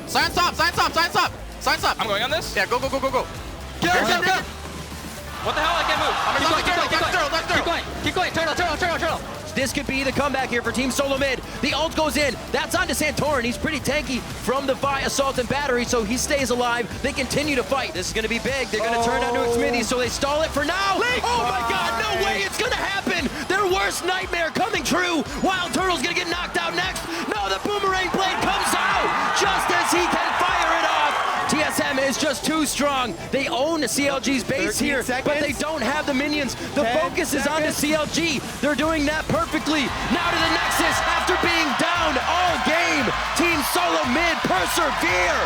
Sign stop. I'm going on this? Yeah, go. What the hell? I can't move. Keep going. Turtle. This could be the comeback here for Team SoloMid. The ult goes in. That's onto Santorin. He's pretty tanky from the Vi Assault and Battery, so he stays alive. They continue to fight. This is going to be big. They're going to turn onto Xmithie, so they stall it for now. Oh my god, no way it's going to happen. Their worst nightmare coming true. Wild Turtle's going to get knocked out next. No, the boomerang blade comes out just as he can fire it off. TSM is just too strong. They own CLG's base here, but they don't have the minions. The focus is on the CLG. They're doing that perfectly. Now to the Nexus after being down all game. Team SoloMid persevere.